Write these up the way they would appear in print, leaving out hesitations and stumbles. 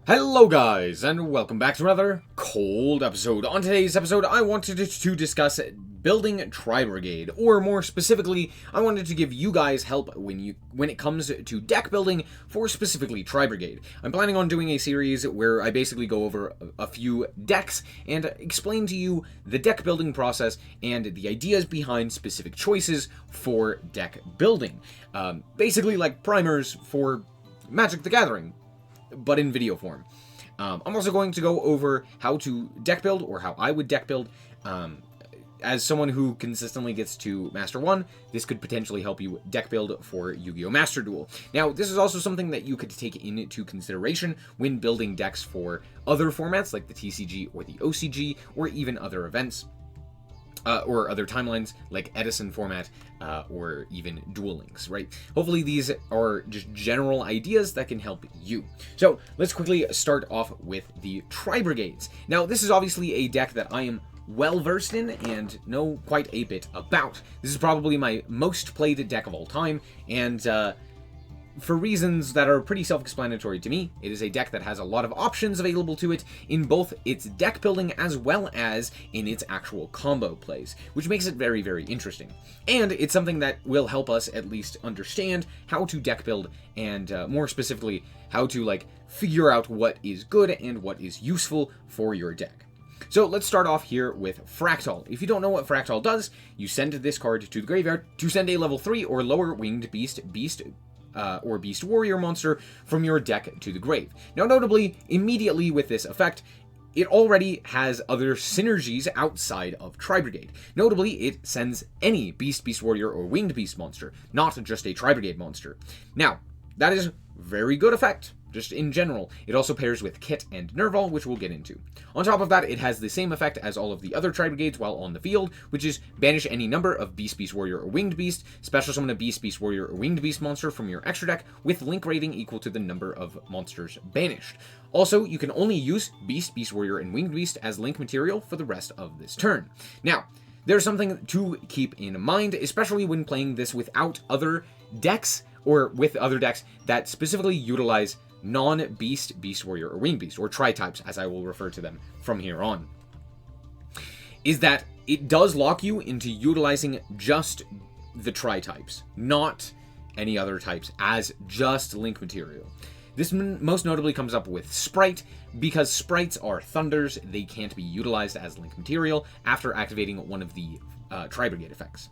Hello guys, and welcome back to another cold episode. On today's episode, I wanted to discuss building Tri-Brigade, or more specifically, I wanted to give you guys help when it comes to deck building for specifically Tri-Brigade. I'm planning on doing a series where I basically go over a few decks and explain to you the deck building process and the ideas behind specific choices for deck building. Basically like primers for Magic the Gathering, but in video form. I'm also going to go over how to deck build, or how I would deck build. As someone who consistently gets to Master 1, this could potentially help you deck build for Yu-Gi-Oh! Master Duel. Now, this is also something that you could take into consideration when building decks for other formats, like the TCG or the OCG, or even other events. Or other timelines like Edison format, or even Duel Links, right? Hopefully these are just general ideas that can help you. So let's quickly start off with the Tri-Brigades. Now this is obviously a deck that I am well versed in and know quite a bit about. This is probably my most played deck of all time, and for reasons that are pretty self-explanatory to me, it is a deck that has a lot of options available to it in both its deck building as well as in its actual combo plays, which makes it very, very interesting. And it's something that will help us at least understand how to deck build, and more specifically, how to figure out what is good and what is useful for your deck. So let's start off here with Fractal. If you don't know what Fractal does, you send this card to the graveyard to send a level 3 or lower winged beast or Beast Warrior monster from your deck to the grave. Now notably, immediately with this effect, it already has other synergies outside of Tri-Brigade. Notably, it sends any Beast Warrior, or Winged Beast monster, not just a Tri-Brigade monster. Now, that is very good effect, just in general. It also pairs with Kit and Nerval, which we'll get into. On top of that, it has the same effect as all of the other Tri-Brigades while on the field, which is banish any number of Beast Warrior or Winged Beast, special summon a Beast Warrior or Winged Beast monster from your extra deck with link rating equal to the number of monsters banished. Also, you can only use Beast Warrior, and Winged Beast as link material for the rest of this turn. Now, there's something to keep in mind, especially when playing this without other decks, or with other decks that specifically utilize non-Beast Warrior, or Winged Beast, or Tri-types, as I will refer to them from here on, is that it does lock you into utilizing just the Tri-types, not any other types, as just link material. This most notably comes up with Sprite, because Sprites are Thunders. They can't be utilized as link material after activating one of the Tri-Brigade effects.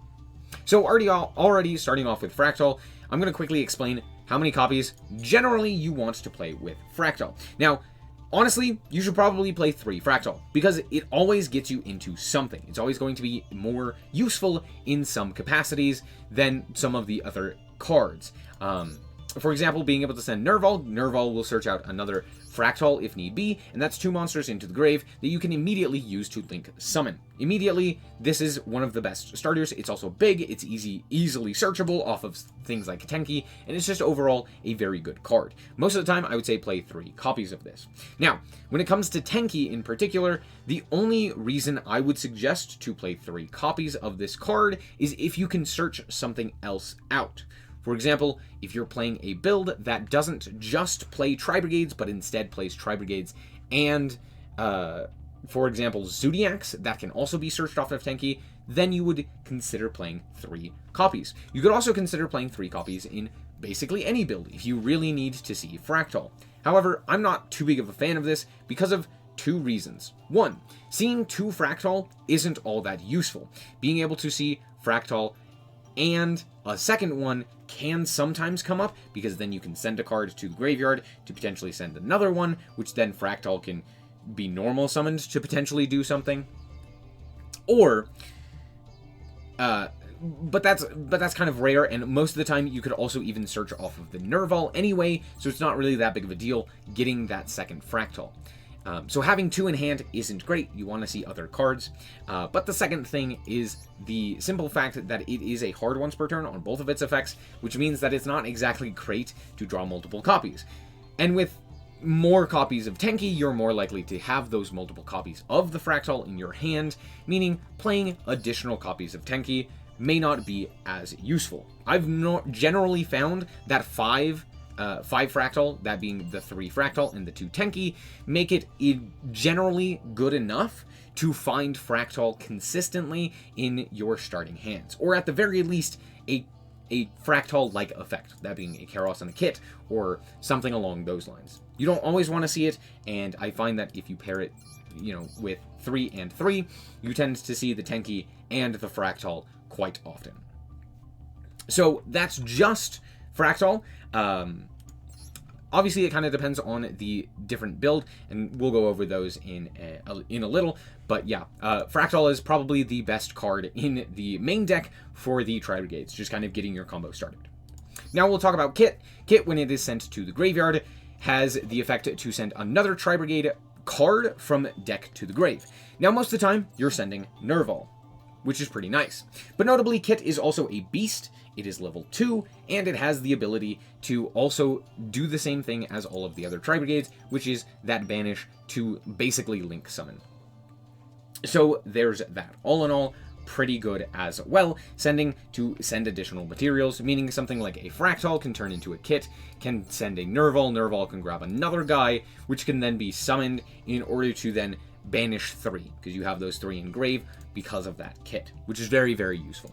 So already starting off with Fractal, I'm going to quickly explain how many copies generally you want to play with Fractal. Now, honestly, you should probably play 3 Fractal, because it always gets you into something. It's always going to be more useful in some capacities than some of the other cards. For example, being able to send Nerval will search out another Fractal if need be, and that's 2 monsters into the grave that you can immediately use to link summon. Immediately, this is one of the best starters. It's also big, it's easily searchable off of things like Tenki, and it's just overall a very good card. Most of the time, I would say play 3 copies of this. Now, when it comes to Tenki in particular, the only reason I would suggest to play 3 copies of this card is if you can search something else out. For example, if you're playing a build that doesn't just play Tri-Brigades, but instead plays Tri-Brigades and, for example, Zodiacs, that can also be searched off of Tenki, then you would consider playing 3 copies. You could also consider playing 3 copies in basically any build if you really need to see Fractal. However, I'm not too big of a fan of this because of 2 reasons. 1, seeing 2 Fractal isn't all that useful. Being able to see Fractal and a second one can sometimes come up, because then you can send a card to the graveyard to potentially send another one, which then Fractal can be normal summoned to potentially do something. Or, but that's kind of rare, and most of the time you could also even search off of the Nerval anyway, so it's not really that big of a deal getting that second Fractal. So having 2 in hand isn't great. You want to see other cards. But the second thing is the simple fact that it is a hard once per turn on both of its effects, which means that it's not exactly great to draw multiple copies. And with more copies of Tenki, you're more likely to have those multiple copies of the Fractal in your hand, meaning playing additional copies of Tenki may not be as useful. I've generally found that 5 5 Fractal, that being the 3 Fractal and the 2 Tenki, make it generally good enough to find Fractal consistently in your starting hands. Or at the very least, a Fractal-like effect, that being a Karos and a Kit, or something along those lines. You don't always want to see it, and I find that if you pair it, with 3 and 3, you tend to see the Tenki and the Fractal quite often. So that's just Fractal. Obviously, it kind of depends on the different build, and we'll go over those in a little. But yeah, Fractal is probably the best card in the main deck for the Tri-Brigades, just kind of getting your combo started. Now we'll talk about Kit. Kit, when it is sent to the graveyard, has the effect to send another Tri-Brigade card from deck to the grave. Now, most of the time, you're sending Nerval, which is pretty nice. But notably, Kit is also a beast. It is level 2, and it has the ability to also do the same thing as all of the other Tri-Brigades, which is that banish to basically link summon. So there's that. All in all, pretty good as well. Send additional materials, meaning something like a Fractal can turn into a Kit, can send a Nerval, Nerval can grab another guy, which can then be summoned in order to then banish 3, because you have those 3 in grave because of that Kit, which is very, very useful.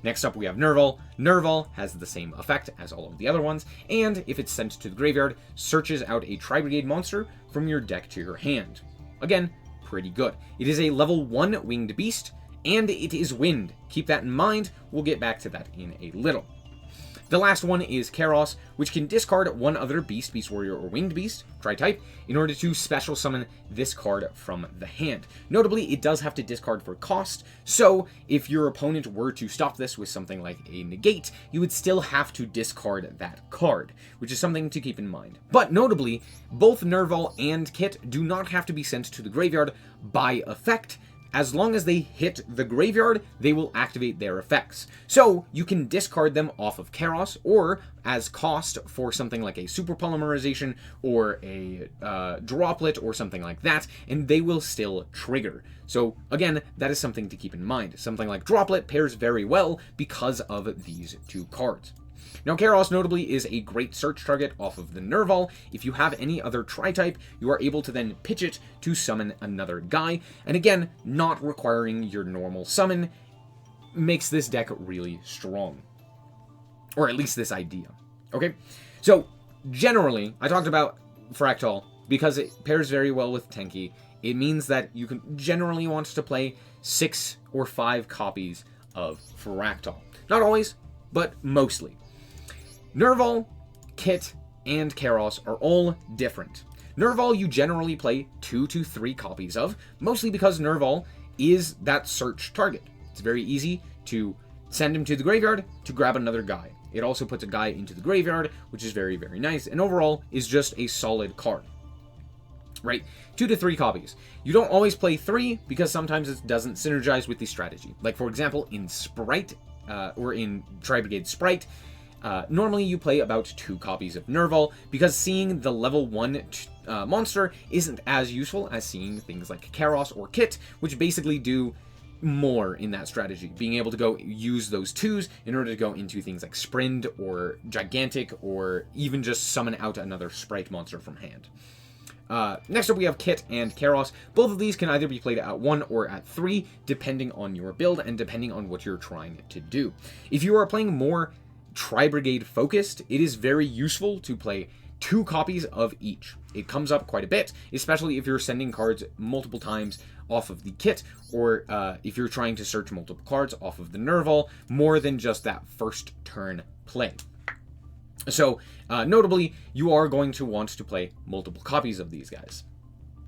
Next up, we have Nerval. Nerval has the same effect as all of the other ones, and if it's sent to the graveyard, searches out a Tri-Brigade monster from your deck to your hand. Again, pretty good. It is a level 1 winged beast, and it is wind. Keep that in mind. We'll get back to that in a little. The last one is Karos, which can discard one other beast, beast warrior, or winged beast, tri-type, in order to special summon this card from the hand. Notably, it does have to discard for cost, so if your opponent were to stop this with something like a negate, you would still have to discard that card, which is something to keep in mind. But notably, both Nerval and Kit do not have to be sent to the graveyard by effect. As long as they hit the graveyard, they will activate their effects. So you can discard them off of Karos, or as cost for something like a super polymerization or a droplet or something like that, and they will still trigger. So again, that is something to keep in mind. Something like droplet pairs very well because of these 2 cards. Now, Karos notably is a great search target off of the Nerval. If you have any other tri-type, you are able to then pitch it to summon another guy. And again, not requiring your normal summon makes this deck really strong. Or at least this idea. Okay? So, generally, I talked about Fractal because it pairs very well with Tenki. It means that you can generally want to play 6 or 5 copies of Fractal. Not always, but mostly. Nerval, Kit, and Karos are all different. Nerval you generally play 2 to 3 copies of, mostly because Nerval is that search target. It's very easy to send him to the graveyard to grab another guy. It also puts a guy into the graveyard, which is very, very nice, and overall is just a solid card. Right? 2 to 3 copies. You don't always play 3 because sometimes it doesn't synergize with the strategy. Like, for example, in Sprite, or in Tri-Brigade Sprite, normally you play about 2 copies of Nerval, because seeing the level 1 monster isn't as useful as seeing things like Karos or Kit, which basically do more in that strategy. Being able to go use those 2s in order to go into things like Sprint or Gigantic, or even just summon out another Sprite monster from hand. Next up we have Kit and Karos. Both of these can either be played at 1 or at 3, depending on your build and depending on what you're trying to do. If you are playing more Tri-Brigade focused, it is very useful to play 2 copies of each. It comes up quite a bit, especially if you're sending cards multiple times off of the Kit, or if you're trying to search multiple cards off of the Nerval, more than just that first turn play. So, notably, you are going to want to play multiple copies of these guys.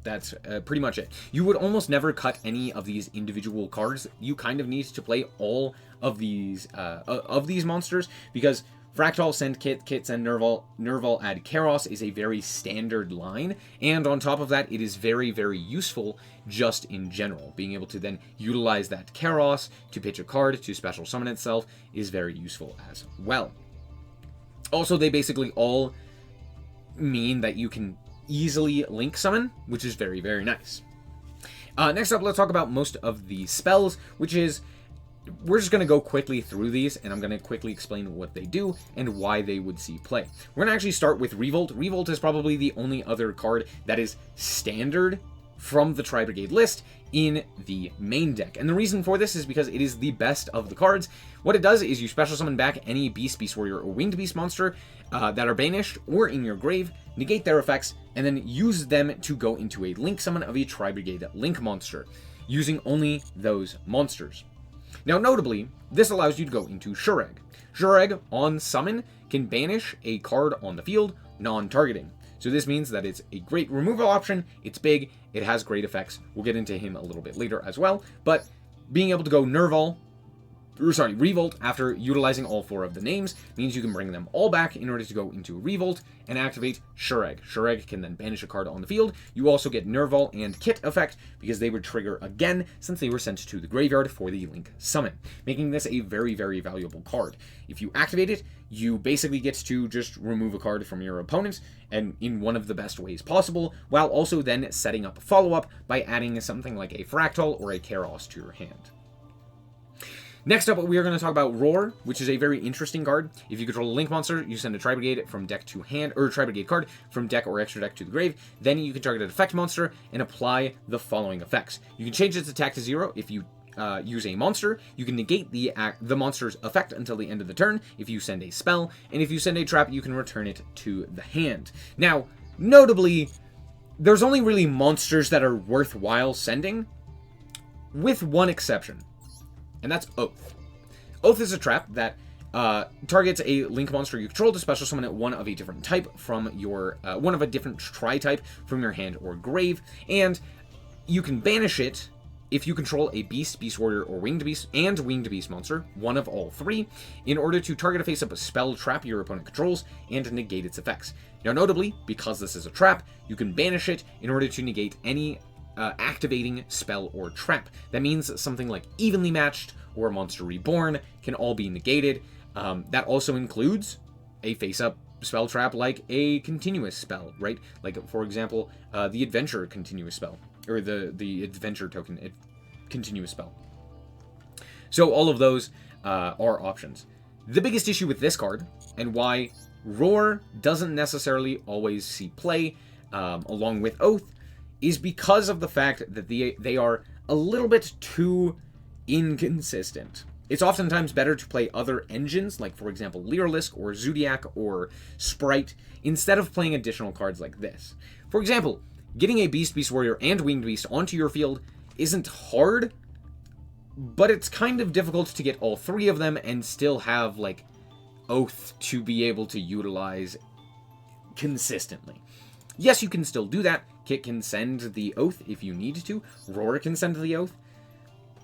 That's pretty much it. You would almost never cut any of these individual cards. You kind of need to play all of these monsters, because Fractal send Kit, Kit send Nerval, Nerval add Karos is a very standard line, and on top of that, it is very, very useful just in general. Being able to then utilize that Karos to pitch a card to special summon itself is very useful as well. Also, they basically all mean that you can easily link summon, which is very, very nice. Next up, let's talk about most of the spells, which is we're just going to go quickly through these, and I'm going to quickly explain what they do and why they would see play. We're going to actually start with Revolt. Revolt is probably the only other card that is standard from the Tri-Brigade list in the main deck. And the reason for this is because it is the best of the cards. What it does is you special summon back any Beast, Beast Warrior, or Winged Beast monster that are banished or in your grave, negate their effects, and then use them to go into a link summon of a Tri-Brigade link monster, using only those monsters. Now, notably, this allows you to go into Shureg. Shureg, on summon, can banish a card on the field, non-targeting. So this means that it's a great removal option, it's big, it has great effects. We'll get into him a little bit later as well, but being able to go Revolt after utilizing all 4 of the names means you can bring them all back in order to go into Revolt and activate Shureg. Shureg can then banish a card on the field. You also get Nerval and Kit effect because they would trigger again since they were sent to the graveyard for the Link summon, making this a very, very valuable card. If you activate it, you basically get to just remove a card from your opponent, and in one of the best ways possible, while also then setting up a follow-up by adding something like a Fractal or a Kairos to your hand. Next up, we are going to talk about Roar, which is a very interesting card. If you control a Link monster, you send a Tri-Brigade from deck to hand, or a Tri-Brigade card from deck or extra deck to the grave. Then you can target an effect monster and apply the following effects. You can change its attack to 0 if you use a monster. You can negate the monster's effect until the end of the turn if you send a spell, and if you send a trap, you can return it to the hand. Now, notably, there's only really monsters that are worthwhile sending, with one exception. And that's Oath. Oath is a trap that targets a Link monster you control to special summon it one of a different type from your one of a different tri-type from your hand or grave, and you can banish it if you control a Beast, Beast Warrior, or Winged Beast and Winged Beast monster, one of all 3, in order to target a face-up spell trap your opponent controls and negate its effects. Now, notably, because this is a trap, you can banish it in order to negate any activating spell or trap. That means something like Evenly Matched or Monster Reborn can all be negated. That also includes a face-up spell trap like a continuous spell, right? Like, for example, the Adventure continuous spell, or the Adventure token continuous spell. So all of those are options. The biggest issue with this card, and why Roar doesn't necessarily always see play along with Oath, is because of the fact that they are a little bit too inconsistent. It's oftentimes better to play other engines, like for example Lisk or Zodiac or Sprite, instead of playing additional cards like this. For example, getting a Beast, Beast Warrior, and Winged Beast onto your field isn't hard, but it's kind of difficult to get all 3 of them and still have, like, Oath to be able to utilize consistently. Yes, you can still do that. Kit can send the Oath if you need to. Roar can send the Oath.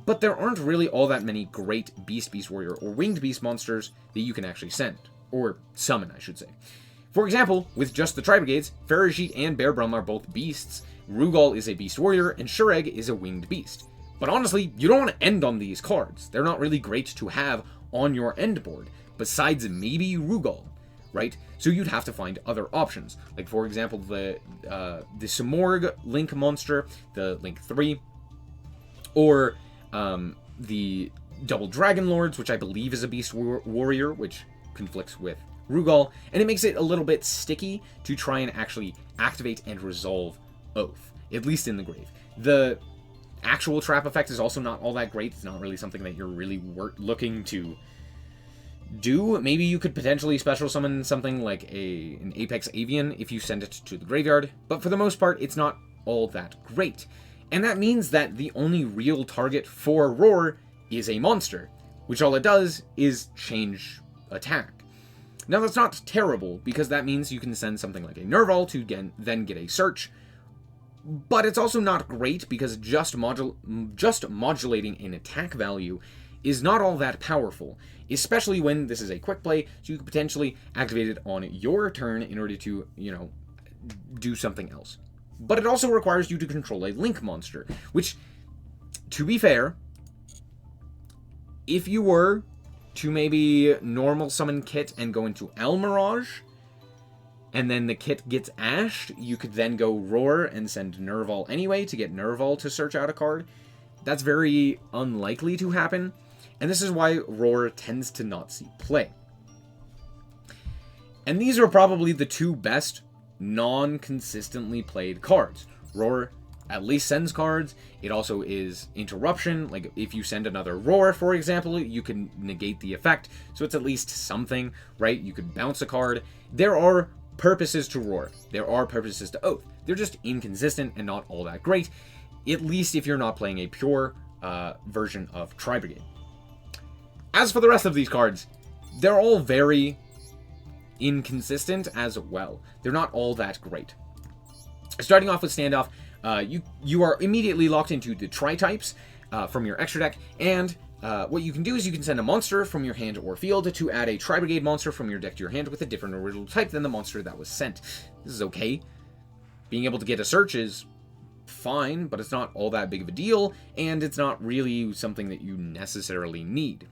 But there aren't really all that many great Beast, Beast Warrior, or Winged Beast monsters that you can actually send. Or summon, I should say. For example, with just the Tri-Brigades, Ferajit and Bearbrum are both beasts, Rugal is a Beast Warrior, and Shureg is a Winged Beast. But honestly, you don't want to end on these cards. They're not really great to have on your end board, besides maybe Rugal, right? So you'd have to find other options. Like, for example, the Samor Link monster, the Link 3, or the Double Dragon Lords, which I believe is a Beast Warrior, which conflicts with Rugal, and it makes it a little bit sticky to try and actually activate and resolve Oath, at least in the grave. The actual trap effect is also not all that great. It's not really something that you're really looking to do. Maybe you could potentially special summon something like an Apex Avian if you send it to the graveyard, but for the most part, it's not all that great. And that means that the only real target for Roar is a monster, which all it does is change attack. Now, that's not terrible, because that means you can send something like a Nerval to then get a search, but it's also not great because just modulating an attack value is not all that powerful, especially when this is a quick play, so you could potentially activate it on your turn in order to, do something else. But it also requires you to control a Link monster, which, to be fair, if you were to maybe normal summon Kit and go into El Mirage, and then the Kit gets ashed, you could then go Roar and send Nerval anyway to get Nerval to search out a card. That's very unlikely to happen. and this is why Roar tends to not see play. And these are probably the two best non-consistently played cards. Roar at least sends cards. It also is interruption. Like, if you send another Roar, for example, you can negate the effect. So it's at least something, right? You could bounce a card. There are purposes to Roar. There are purposes to Oath. They're just inconsistent and not all that great, at least if you're not playing a pure version of Tri-Brigade. As for the rest of these cards, they're all very inconsistent as well. They're not all that great. Starting off with Standoff, you are immediately locked into the Tri-types from your extra deck, and what you can do is you can send a monster from your hand or field to add a Tri-Brigade monster from your deck to your hand with a different original type than the monster that was sent. This is okay. Being able to get a search is fine, but it's not all that big of a deal, and it's not really something that you necessarily need.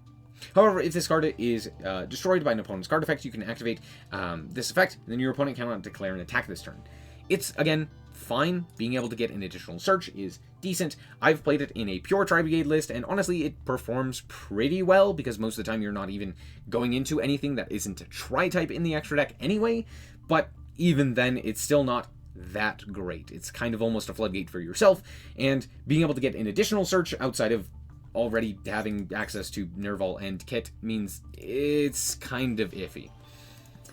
However, if this card is destroyed by an opponent's card effect, you can activate this effect, and then your opponent cannot declare an attack this turn. It's, again, fine. Being able to get an additional search is decent. I've played it in a pure Tri-Brigade list, and honestly, it performs pretty well, because most of the time you're not even going into anything that isn't a Tri-type in the extra deck anyway, but even then, it's still not that great. It's kind of almost a floodgate for yourself, and being able to get an additional search outside of already having access to Nerval and Kit means it's kind of iffy.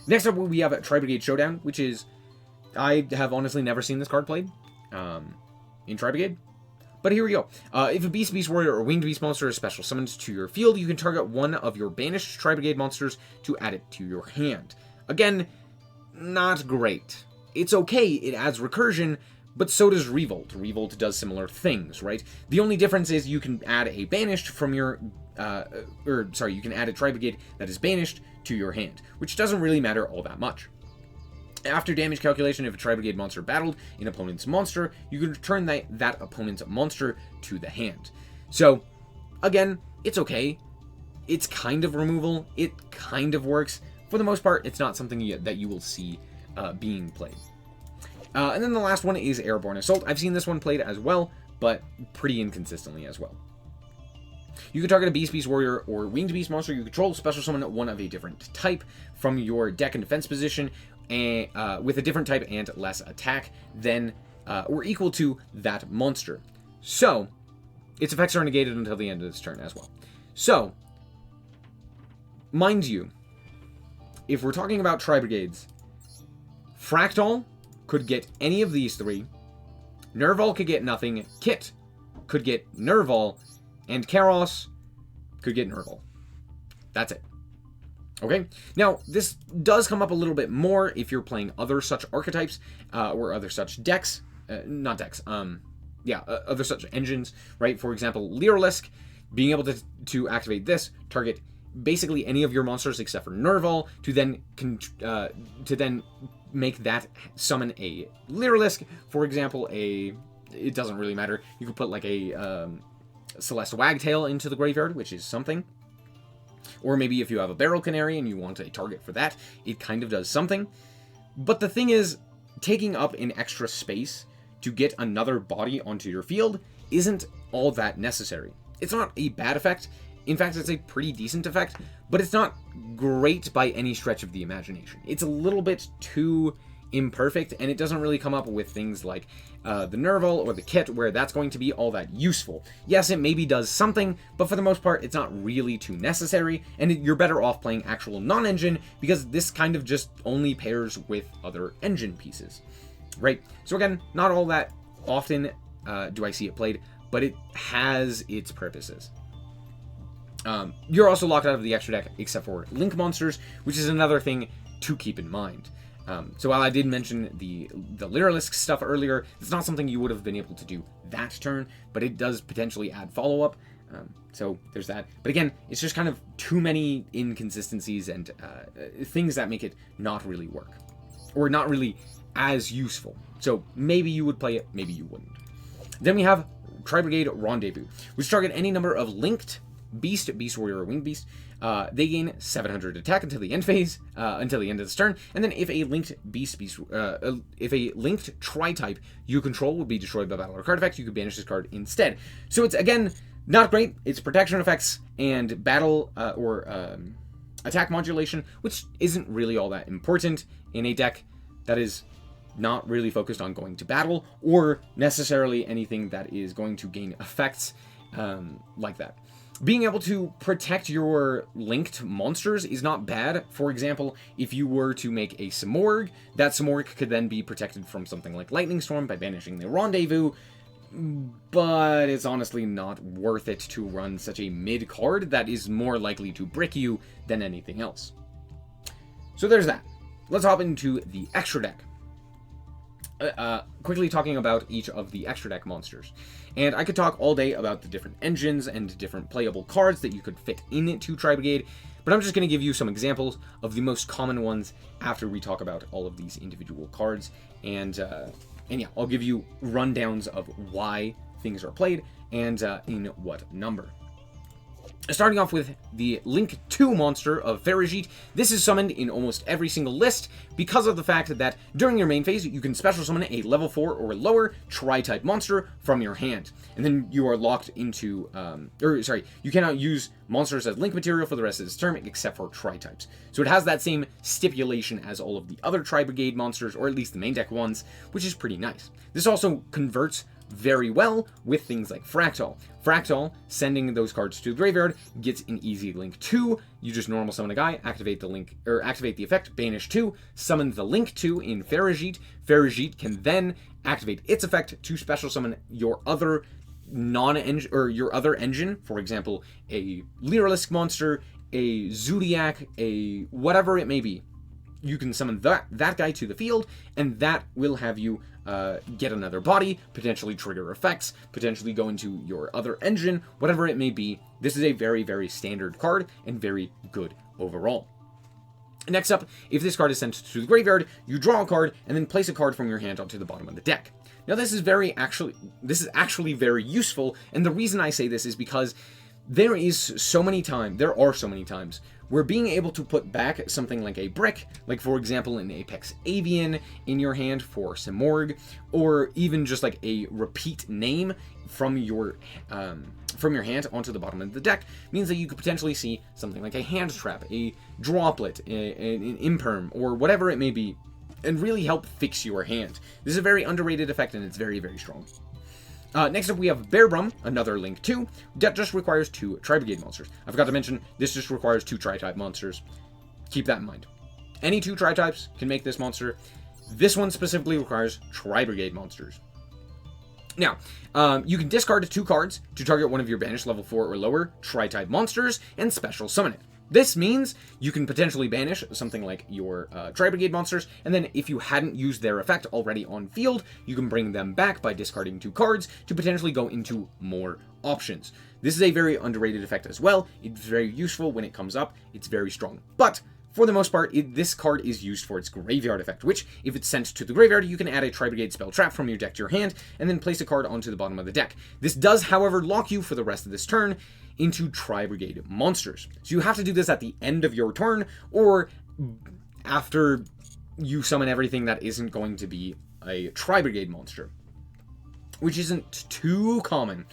Next up, we have Tri-Brigade Showdown, which is, I have honestly never seen this card played in Tri-Brigade, but here we go. If a Beast Warrior or Winged Beast monster is special summoned to your field, you can target one of your banished Tri-Brigade monsters to add it to your hand. Again, not great. It's okay, it adds recursion, but so does Revolt. Revolt does similar things, right? The only difference is you can add a banished from your, you can add a Tri-Brigade that is banished to your hand, which doesn't really matter all that much. After damage calculation, if a Tri-Brigade monster battled an opponent's monster, you can return that opponent's monster to the hand. So, again, it's okay. It's kind of removal. It kind of works. For the most part, it's not something that you will see being played. And then the last one is Airborne Assault. I've seen this one played as well, but pretty inconsistently as well. You can target a Beast Warrior or Winged Beast monster you control, special summon one of a different type from your deck and defense position, and, with a different type and less attack than or equal to that monster. So, its effects are negated until the end of this turn as well. So, mind you, if we're talking about Tri-Brigades, Fractal could get any of these three, Nerval could get nothing, Kit could get Nerval, and Karos could get Nerval. That's it. Okay? Now, this does come up a little bit more if you're playing other such archetypes, or other such decks. Not decks, other such engines, right? For example, Lisk, being able to activate this, target basically any of your monsters except for Nerval, to then make that summon a Lisk. For example, it doesn't really matter. You could put like a Celeste Wagtail into the graveyard, which is something. Or maybe if you have a Barrel Canary and you want a target for that, it kind of does something. But the thing is, taking up an extra space to get another body onto your field isn't all that necessary. It's not a bad effect. In fact, it's a pretty decent effect, but it's not great by any stretch of the imagination. It's a little bit too imperfect, and it doesn't really come up with things like the Nerval or the Kit, where that's going to be all that useful. Yes, it maybe does something, but for the most part, it's not really too necessary, and you're better off playing actual non-engine, because this kind of just only pairs with other engine pieces, right? So again, not all that often do I see it played, but it has its purposes. You're also locked out of the extra deck except for Link monsters, which is another thing to keep in mind. So while I did mention the Lisk stuff earlier, it's not something you would have been able to do that turn, but it does potentially add follow-up. So there's that. But again, it's just kind of too many inconsistencies and things that make it not really work, or not really as useful. So maybe you would play it, maybe you wouldn't. Then we have Tri-Brigade Rendezvous, which target any number of linked Beast Warrior, or Winged Beast. They gain 700 attack until the end phase, until the end of this turn, and then if a linked if a linked Tri-type you control will be destroyed by battle or card effect, you could banish this card instead. So it's, again, Not great. It's protection effects and battle attack modulation, which isn't really all that important in a deck that is not really focused on going to battle or necessarily anything that is going to gain effects like that. Being able to protect your linked monsters is not bad. For example, if you were to make a Samor, that Samor could then be protected from something like Lightning Storm by banishing the Rendezvous, but it's honestly not worth it to run such a mid card that is more likely to brick you than anything else. So there's that. Let's hop into the extra deck. Quickly talking about each of the extra deck monsters. And I could talk all day about the different engines and different playable cards that you could fit into Tri-Brigade, but I'm just going to give you some examples of the most common ones after we talk about all of these individual cards. And yeah, I'll give you rundowns of why things are played and in what number. Starting off with the Link 2 monster of Fractal. This is summoned in almost every single list because of the fact that during your main phase, you can special summon a level 4 or lower Tri-type monster from your hand. And then you are locked into, you cannot use monsters as Link material for the rest of this term except for Tri-types. So it has that same stipulation as all of the other Tri-Brigade monsters, or at least the main deck ones, which is pretty nice. This also converts very well with things like Fractal. Fractal, sending those cards to the graveyard, gets an easy Link 2. You just normal summon a guy, activate the effect, banish 2, summon the Link 2 in Fractal. Fractal can then activate its effect to special summon your other non-engine or your other engine, for example, a Lisk monster, a Zodiac, a whatever it may be. You can summon that guy to the field, and that will have you get another body, potentially trigger effects, potentially go into your other engine, whatever it may be. This is a very, very standard card and very good overall. Next up, if this card is sent to the graveyard, you draw a card and then place a card from your hand onto the bottom of the deck. Now this is actually very useful, and the reason I say this is because there are so many times where being able to put back something like a brick, like for example an Apex Avian in your hand for Samor, or even just like a repeat name from your hand onto the bottom of the deck, means that you could potentially see something like a hand trap, a droplet, an imperm, or whatever it may be, and really help fix your hand. This is a very underrated effect, and it's very, very strong. Next up, we have Bearbrum, another Link 2, that just requires 2 Tri-Brigade monsters. I forgot to mention, this just requires 2 Tri-type monsters. Keep that in mind. Any 2 Tri-types can make this monster. This one specifically requires Tri-Brigade monsters. Now, you can discard 2 cards to target one of your banished level 4 or lower Tri-type monsters and special summon it. This means you can potentially banish something like your Tri-Brigade monsters, and then if you hadn't used their effect already on field, you can bring them back by discarding 2 cards to potentially go into more options. This is a very underrated effect as well. It's very useful when it comes up. It's very strong. But for the most part, this card is used for its graveyard effect, which, if it's sent to the graveyard, you can add a Tri-Brigade spell trap from your deck to your hand, and then place a card onto the bottom of the deck. This does, however, lock you for the rest of this turn into Tri-Brigade monsters. So you have to do this at the end of your turn, or after you summon everything that isn't going to be a Tri-Brigade monster, which isn't too common,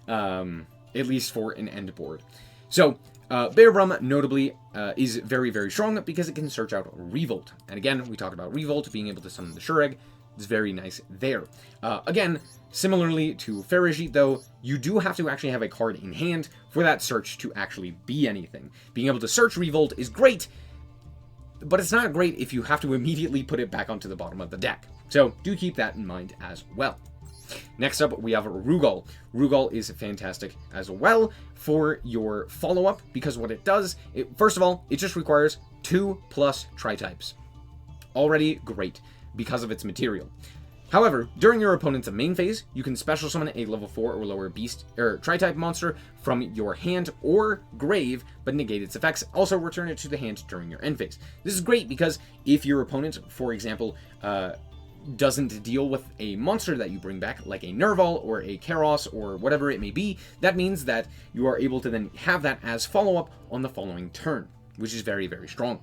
at least for an end board. So, Bearbrum, notably, is very, very strong because it can search out Revolt. And again, we talked about Revolt being able to summon the Shureg. It's very nice there. Again, similarly to Fractal, though, you do have to actually have a card in hand for that search to actually be anything. Being able to search Revolt is great, but it's not great if you have to immediately put it back onto the bottom of the deck. So do keep that in mind as well. Next up, we have Rugal. Rugal is fantastic as well for your follow-up, because what it does, first of all, it just requires 2+ Tri-types. Already great because of its material. However, during your opponent's main phase, you can special summon a level 4 or lower beast or Tri-type monster from your hand or grave, but negate its effects. Also return it to the hand during your end phase. This is great because if your opponent, for example, doesn't deal with a monster that you bring back, like a Nerval or a Karos or whatever it may be, that means that you are able to then have that as follow-up on the following turn, which is very, very strong.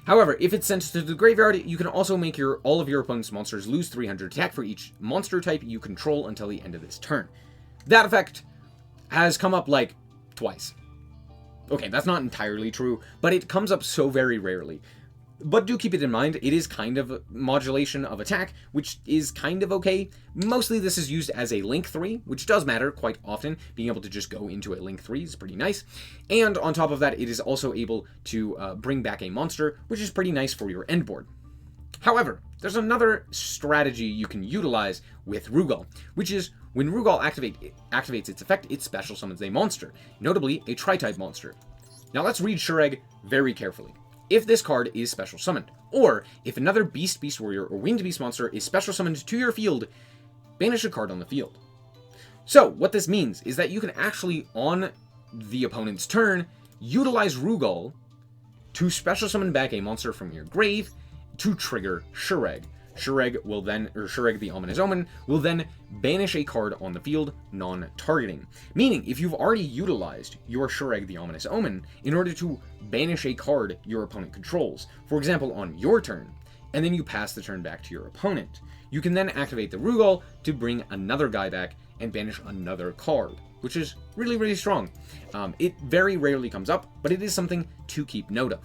However, if it's sent to the graveyard, you can also make all of your opponent's monsters lose 300 attack for each monster type you control until the end of this turn. That effect has come up like twice. Okay, that's not entirely true, but it comes up so very rarely. But do keep it in mind, it is kind of modulation of attack, which is kind of okay. Mostly this is used as a link 3, which does matter quite often. Being able to just go into a link 3 is pretty nice. And on top of that, it is also able to bring back a monster, which is pretty nice for your end board. However, there's another strategy you can utilize with Rugal, which is when Rugal activates its effect, it special summons a monster, notably a Tri-type monster. Now let's read Shureg very carefully. If this card is special summoned, or if another Beast, Beast Warrior, or Winged Beast monster is special summoned to your field, banish a card on the field. So, what this means is that you can actually, on the opponent's turn, utilize Rugal to special summon back a monster from your grave to trigger Shureg. Shureg the Ominous Omen will then banish a card on the field, non-targeting. Meaning, if you've already utilized your Shureg the Ominous Omen in order to banish a card your opponent controls, for example on your turn, and then you pass the turn back to your opponent, you can then activate the Rugal to bring another guy back and banish another card, which is really, really strong. It very rarely comes up, but it is something to keep note of.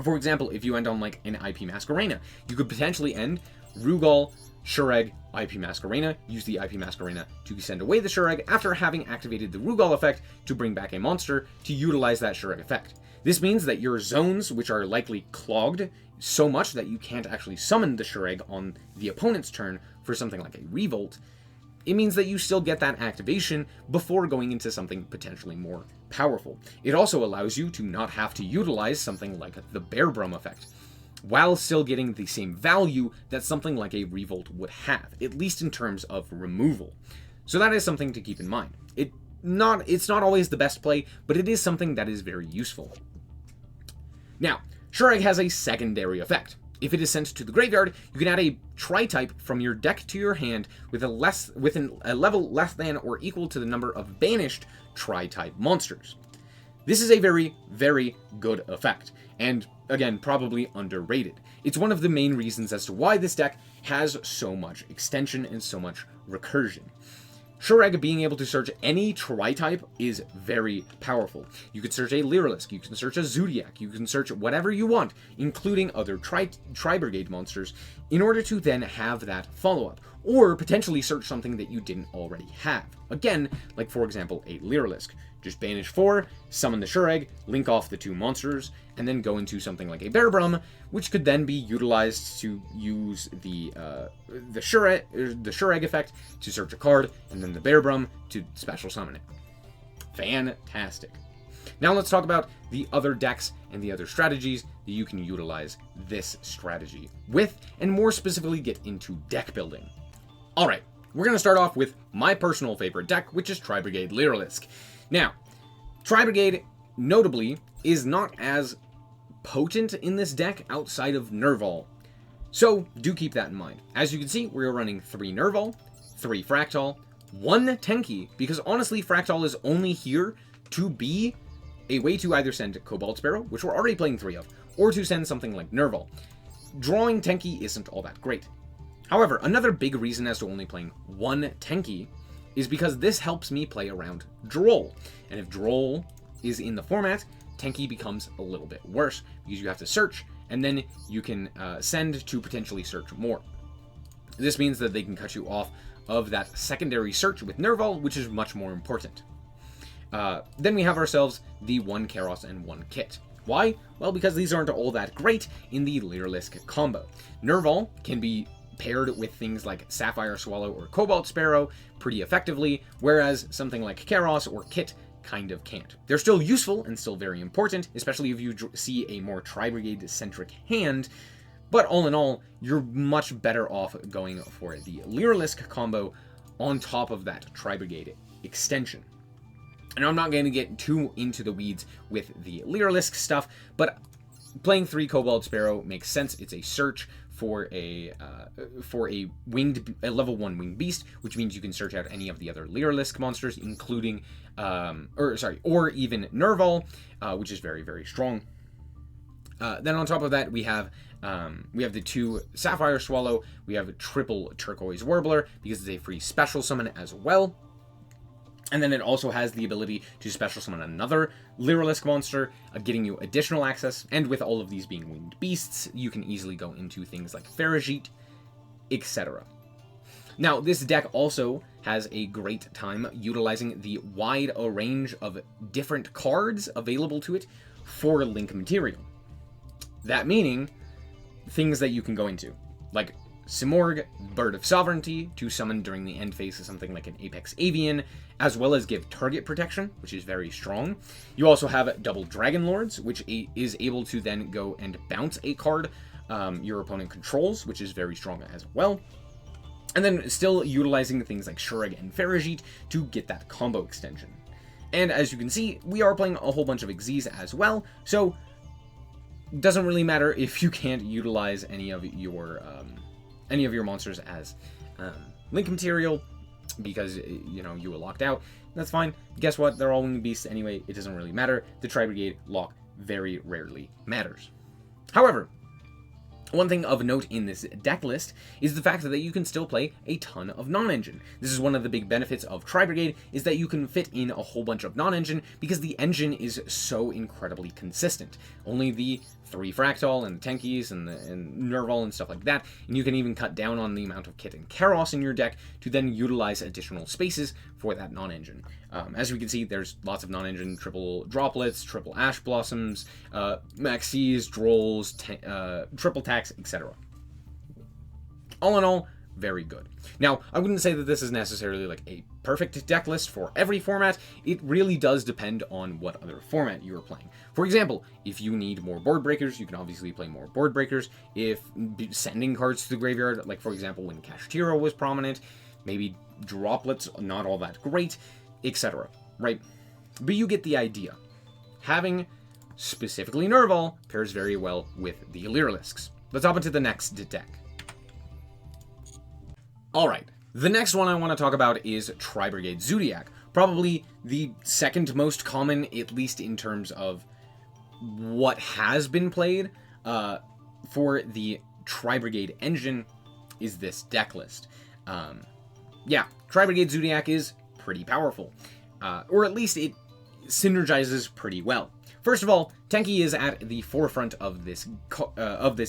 For example, if you end on like an IP Masquerena, you could potentially end Rugal, Shureg, IP Masquerena, use the IP Masquerena to send away the Shureg after having activated the Rugal effect to bring back a monster to utilize that Shureg effect. This means that your zones, which are likely clogged so much that you can't actually summon the Shureg on the opponent's turn for something like a Revolt, it means that you still get that activation before going into something potentially more powerful. It also allows you to not have to utilize something like the Bearbrum effect, while still getting the same value that something like a Revolt would have, at least in terms of removal. So that is something to keep in mind. It's not always the best play, but it is something that is very useful. Now, Shureg has a secondary effect. If it is sent to the graveyard, you can add a Tri-type from your deck to your hand with a level less than or equal to the number of banished Tri-type monsters. This is a very, very good effect, and again, probably underrated. It's one of the main reasons as to why this deck has so much extension and so much recursion. Shureg being able to search any Tri-type is very powerful. You can search a Lisk, you can search a Zodiac, you can search whatever you want, including other Tri-Brigade monsters, in order to then have that follow-up, or potentially search something that you didn't already have. Again, like for example, a Lisk. Just banish 4, summon the Shureg, link off the 2 monsters, and then go into something like a Bearbrum, which could then be utilized to use the Shureg effect to search a card, and then the Bearbrum to special summon it. Fantastic. Now let's talk about the other decks and the other strategies that you can utilize this strategy with, and more specifically get into deck building. Alright, we're going to start off with my personal favorite deck, which is Tri-Brigade Lisk. Now, Tri-Brigade, notably, is not as potent in this deck outside of Nerval. So, do keep that in mind. As you can see, we're running 3 Nerval, 3 Fractal, 1 Tenki, because honestly, Fractal is only here to be a way to either send Cobalt Sparrow, which we're already playing 3 of, or to send something like Nerval. Drawing Tenki isn't all that great. However, another big reason as to only playing 1 Tenki is because this helps me play around Droll. And if Droll is in the format, Tenki becomes a little bit worse, because you have to search, and then you can send to potentially search more. This means that they can cut you off of that secondary search with Nerval, which is much more important. Then we have ourselves the 1 Karos and 1 Kit. Why? Well, because these aren't all that great in the Lisk combo. Nerval can be paired with things like Sapphire Swallow or Cobalt Sparrow pretty effectively, whereas something like Karos or Kit kind of can't. They're still useful and still very important, especially if you see a more Tri-Brigade-centric hand, but all in all, you're much better off going for the Lisk combo on top of that Tri-Brigade extension. And I'm not going to get too into the weeds with the Lisk stuff, but playing 3 Cobalt Sparrow makes sense. It's a search for a level 1 winged beast, which means you can search out any of the other Lisk monsters, including or even Nerval, which is very, very strong. Then on top of that, we have the 2 Sapphire Swallow. We have a triple Turquoise Warbler because it's a free special summon as well. And then it also has the ability to special summon another Lisk monster, getting you additional access. And with all of these being winged beasts, you can easily go into things like Farajit, etc. Now, this deck also has a great time utilizing the wide range of different cards available to it for link material. That meaning things that you can go into, like Samor, Bird of Sovereignty, to summon during the end phase of something like an Apex Avian, as well as give target protection, which is very strong. You also have double Dragon Lords, which is able to then go and bounce a card your opponent controls, which is very strong as well. And then still utilizing things like Shurag and Farajit to get that combo extension. And as you can see, we are playing a whole bunch of Xyz as well, so it doesn't really matter if you can't utilize any of your monsters as link material because, you know, you were locked out. That's fine. Guess what? They're all winged beasts anyway. It doesn't really matter. The Tri-Brigade lock very rarely matters. However, one thing of note in this deck list is the fact that you can still play a ton of non-engine. This is one of the big benefits of Tri-Brigade, is that you can fit in a whole bunch of non-engine because the engine is so incredibly consistent. Only the 3 Fractal and the Tankies and Nerval and stuff like that, and you can even cut down on the amount of Kit and Karos in your deck to then utilize additional spaces for that non-engine. As we can see, there's lots of non-engine, triple Droplets, triple Ash Blossoms, Maxis, Drolls, triple Tax, etc. All in all, very good. Now, I wouldn't say that this is necessarily like a perfect deck list for every format. It really does depend on what other format you are playing. For example, if you need more board breakers, you can obviously play more board breakers. If sending cards to the graveyard, like for example when Kashtira was prominent, maybe Droplets not all that great, etc. Right? But you get the idea. Having specifically Nerval pairs very well with the Lisks. Let's hop into the next deck. Alright, the next one I want to talk about is Tri-Brigade Zodiac. Probably the second most common, at least in terms of what has been played for the Tri-Brigade engine, is this deck list. Yeah, Tri-Brigade Zodiac is pretty powerful, or at least it synergizes pretty well. First of all, Tenki is at the forefront of this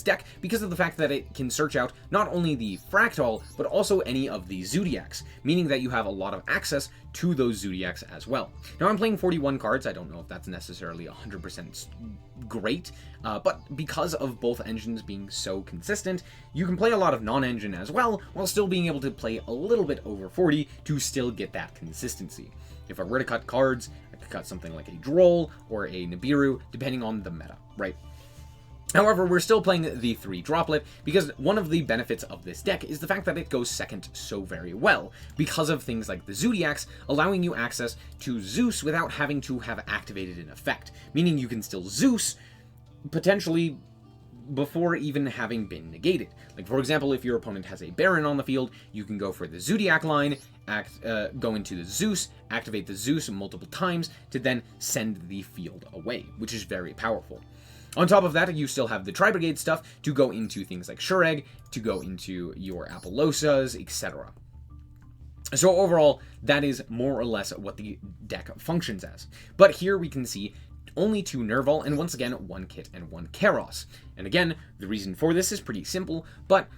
deck because of the fact that it can search out not only the Fractal, but also any of the Zodiacs, meaning that you have a lot of access to those Zodiacs as well. Now, I'm playing 41 cards. I don't know if that's necessarily 100% great, but because of both engines being so consistent, you can play a lot of non-engine as well, while still being able to play a little bit over 40 to still get that consistency. If I were to cut cards, I could cut something like a Droll or a Nibiru, depending on the meta, right? However, we're still playing the 3 Droplet because one of the benefits of this deck is the fact that it goes second so very well because of things like the Zodiacs allowing you access to Zeus without having to have activated an effect, meaning you can still Zeus potentially before even having been negated. Like, for example, if your opponent has a Baron on the field, you can go for the Zodiac line, go into the Zeus, activate the Zeus multiple times to then send the field away, which is very powerful. On top of that, you still have the Tri-Brigade stuff to go into things like Shurag, to go into your Apolosas, etc. So overall, that is more or less what the deck functions as. But here we can see only 2 Nerval, and once again, 1 Kit and 1 Karos. And again, the reason for this is pretty simple, but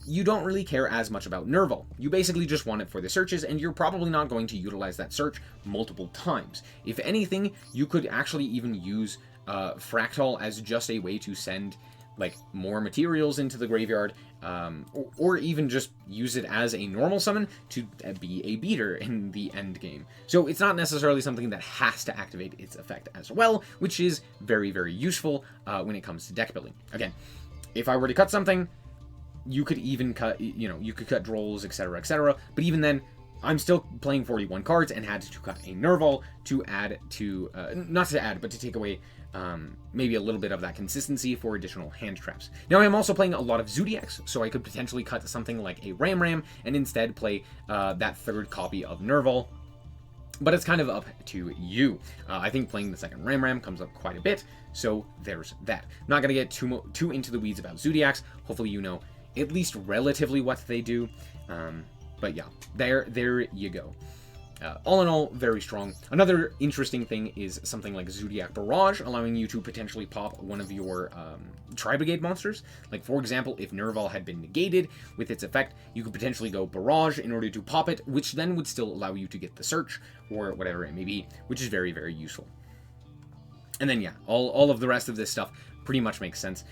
you don't really care as much about Nerval. You basically just want it for the searches, and you're probably not going to utilize that search multiple times. If anything, you could actually even use Fractal as just a way to send like more materials into the graveyard, or even just use it as a normal summon to be a beater in the end game. So it's not necessarily something that has to activate its effect as well, which is very, very useful when it comes to deck building. Again, if I were to cut something, you could even cut, you could cut Drolls, etc., etc., but even then, I'm still playing 41 cards and had to cut a Nerval to add to, not to add, but to take away maybe a little bit of that consistency for additional hand traps. Now, I'm also playing a lot of Zodiacs, so I could potentially cut something like a Ram and instead play that 3rd copy of Nerval. But it's kind of up to you. I think playing the 2nd Ram comes up quite a bit, so there's that. I'm not going to get too into the weeds about Zodiacs. Hopefully you know at least relatively what they do. But yeah, there you go. All in all, very strong. Another interesting thing is something like Zodiac Barrage, allowing you to potentially pop one of your Tri-Brigade monsters. Like, for example, if Nerval had been negated with its effect, you could potentially go Barrage in order to pop it, which then would still allow you to get the Search, or whatever it may be, which is very, very useful. And then, yeah, all of the rest of this stuff pretty much makes sense.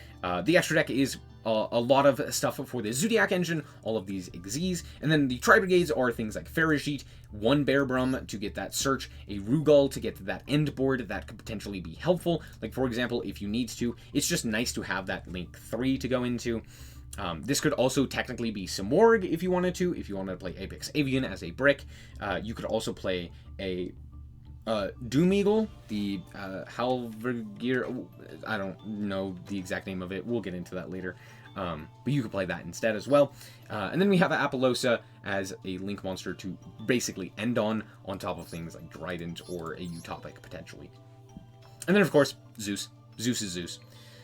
The extra deck is a lot of stuff for the Zodiac engine, all of these Xyz, and then the Tri-Brigades are things like Farajit, one Bear Brum to get that Search, a Rugal to get that end board that could potentially be helpful. Like, for example, if you need to, it's just nice to have that Link 3 to go into. This could also technically be Samor if you wanted to. If you wanted to play Apex Avian as a brick, you could also play a Doom Eagle, the Halvergear, I don't know the exact name of it, we'll get into that later, but you could play that instead as well. And then we have Apollosa as a Link monster to basically end on top of things like Drident or a Utopic, potentially. And then, of course, Zeus. Zeus is Zeus.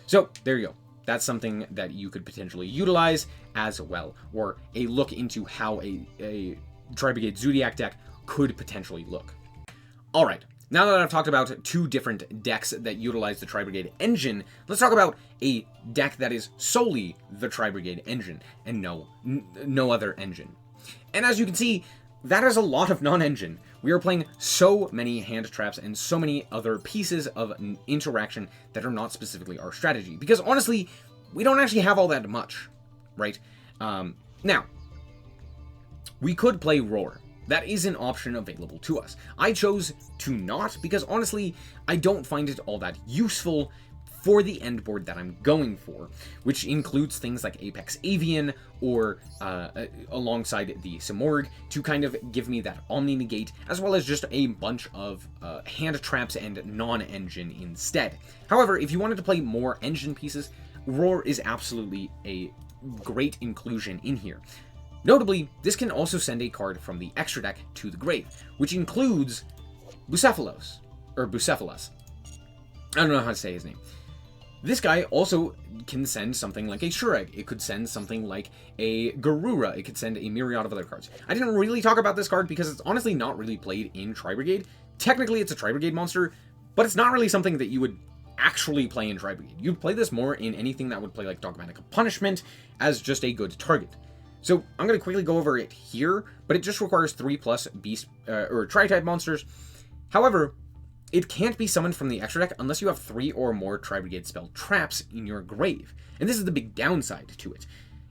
So, there you go. That's something that you could potentially utilize as well, or a look into how a Tri-Brigade Zodiac deck could potentially look. Alright, now that I've talked about two different decks that utilize the Tri-Brigade engine, let's talk about a deck that is solely the Tri-Brigade engine, and no other engine. And as you can see, that is a lot of non-engine. We are playing so many hand traps and so many other pieces of interaction that are not specifically our strategy. Because honestly, we don't actually have all that much, right? Now, we could play Roar. That is an option available to us. I chose to not because honestly, I don't find it all that useful for the end board that I'm going for, which includes things like Apex Avian or alongside the Samorg to kind of give me that Omni Negate, as well as just a bunch of hand traps and non-engine instead. However, if you wanted to play more engine pieces, Roar is absolutely a great inclusion in here. Notably, this can also send a card from the extra deck to the grave, which includes Bucephalus, or Bucephalus. I don't know how to say his name. This guy also can send something like a Shureg. It could send something like a Garura. It could send a myriad of other cards. I didn't really talk about this card because it's honestly not really played in Tri-Brigade. Technically, it's a Tri-Brigade monster, but it's not really something that you would actually play in Tri-Brigade. You'd play this more in anything that would play like Dogmatic Punishment as just a good target. So I'm going to quickly go over it here, but it just requires 3+ beast or tri-type monsters. However, it can't be summoned from the extra deck unless you have 3 or more Tri-Brigade spell traps in your grave. And this is the big downside to it.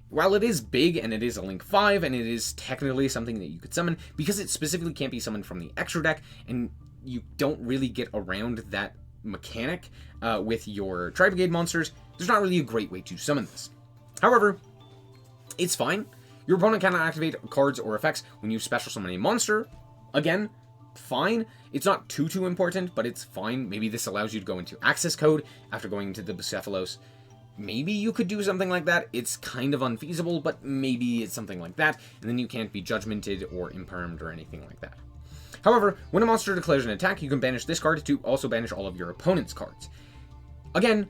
While it is big and it is a Link 5 and it is technically something that you could summon, because it specifically can't be summoned from the extra deck and you don't really get around that mechanic with your Tri-Brigade monsters, there's not really a great way to summon this. However, it's fine. Your opponent cannot activate cards or effects when you special summon a monster. Again, fine. It's not too important, but it's fine. Maybe this allows you to go into access code after going into the Bucephalus. Maybe you could do something like that. It's kind of unfeasible, but maybe it's something like that, and then you can't be judgmented or impermed or anything like that. However, when a monster declares an attack, you can banish this card to also banish all of your opponent's cards. Again,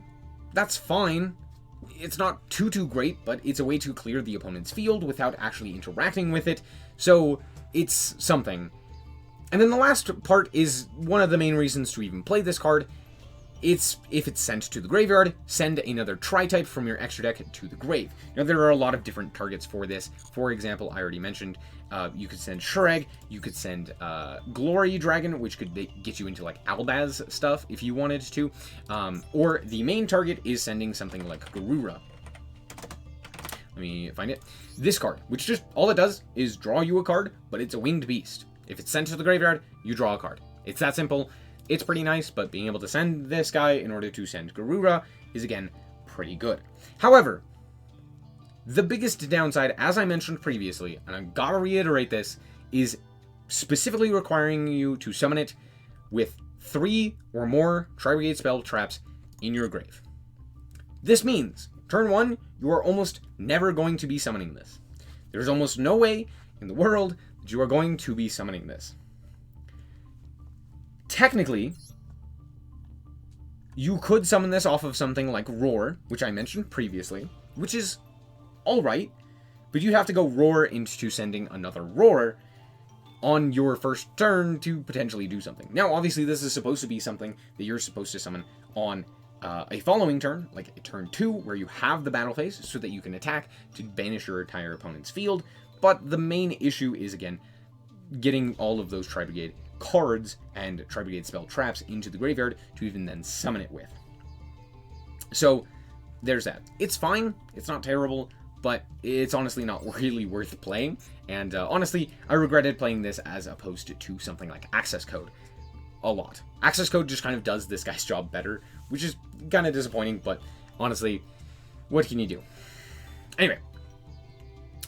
that's fine. It's not too great, but it's a way to clear the opponent's field without actually interacting with it, so it's something. And then the last part is one of the main reasons to even play this card. It's if it's sent to the graveyard, send another tri-type from your extra deck to the grave. Now, there are a lot of different targets for this. For example, I already mentioned, you could send Shureg, you could send Glory Dragon, which could get you into like Albaz stuff if you wanted to, or the main target is sending something like Garura. Let me find it. This card, which just, all it does is draw you a card, but it's a winged beast. If it's sent to the graveyard, you draw a card. It's that simple. It's pretty nice, but being able to send this guy in order to send Garura is, again, pretty good. However, the biggest downside, as I mentioned previously, and I gotta reiterate this, is specifically requiring you to summon it with 3 or more Tri-Brigade spell traps in your grave. This means, turn 1, you are almost never going to be summoning this. There's almost no way in the world that you are going to be summoning this. Technically, you could summon this off of something like Roar, which I mentioned previously, which is alright, but you'd have to go Roar into sending another Roar. on your first turn to potentially do something. Now, obviously, this is supposed to be something that you're supposed to summon on a following turn, like a turn 2, where you have the battle phase, so that you can attack to banish your entire opponent's field. But the main issue is, again, getting all of those Tri-Brigade cards and Tri-Brigade spell traps into the graveyard to even then summon it with. So, there's that. It's fine, it's not terrible, but it's honestly not really worth playing. And honestly, I regretted playing this as opposed to something like Access Code a lot. Access Code just kind of does this guy's job better, which is kind of disappointing, but honestly, what can you do? Anyway,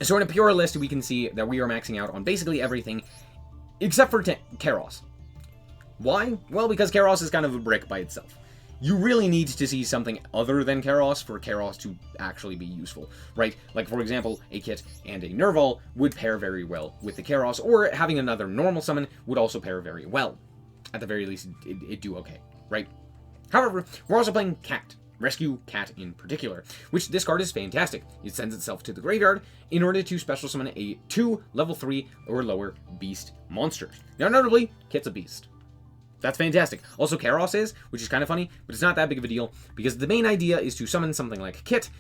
so in a pure list, we can see that we are maxing out on basically everything except for Kairos. Why? Well, because Kairos is kind of a brick by itself. You really need to see something other than Kairos for Kairos to actually be useful, right? Like, for example, a Kit and a Nerval would pair very well with the Kairos, or having another normal summon would also pair very well. At the very least, it'd do okay, right? However, we're also playing Cat. Rescue Cat in particular, which this card is fantastic. It sends itself to the graveyard in order to special summon a 2 level 3 or lower beast monsters. Now, notably, Kit's a beast. That's fantastic. Also, Kairos is, which is kind of funny, but it's not that big of a deal, because the main idea is to summon something like Kit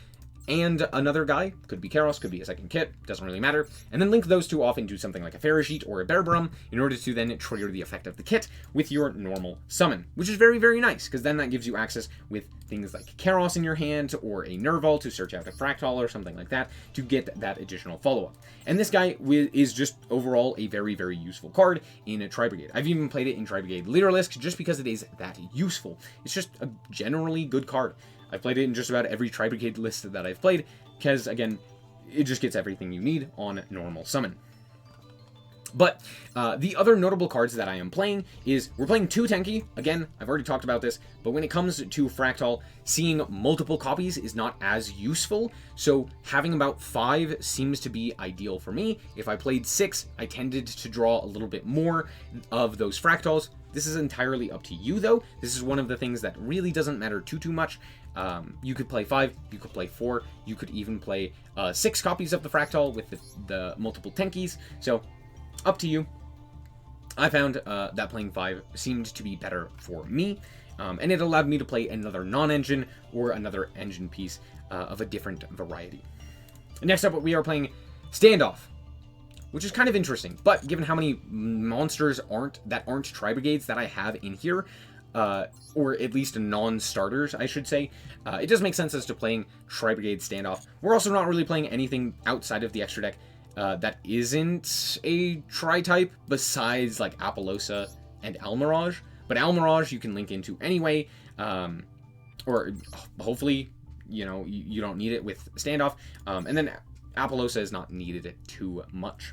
and another guy, could be Kairos, could be a second Kit, doesn't really matter, and then link those two off into something like a Farashit or a Bearbrum in order to then trigger the effect of the Kit with your normal summon, which is very, very nice, because then that gives you access with things like Kairos in your hand, or a Nerval to search out a Fractal or something like that, to get that additional follow-up. And this guy is just overall a very, very useful card in a Tri-Brigade. I've even played it in Tri-Brigade Leader Lisk just because it is that useful. It's just a generally good card. I've played it in just about every Tri-Brigade list that I've played, because, again, it just gets everything you need on normal summon. But the other notable cards that I am playing is, we're playing 2 Tenki. Again, I've already talked about this, but when it comes to Fractal, seeing multiple copies is not as useful, so having about 5 seems to be ideal for me. If I played 6, I tended to draw a little bit more of those Fractals. This is entirely up to you, though. This is one of the things that really doesn't matter too much. You could play 5, you could play 4, you could even play 6 copies of the Fractal with the multiple Tenkis, so up to you. I found that playing 5 seemed to be better for me, and it allowed me to play another non-engine or another engine piece of a different variety. Next up, we are playing Standoff, which is kind of interesting, but given how many monsters aren't Tri-Brigades that I have in here, or at least non-starters, I should say, it does make sense as to playing Tri-Brigade Standoff. We're also not really playing anything outside of the extra deck that isn't a Tri-type, besides like Apollousa and Almirage. But Almirage you can link into anyway, or hopefully, you know, you don't need it with Standoff, and then Apollousa is not needed too much.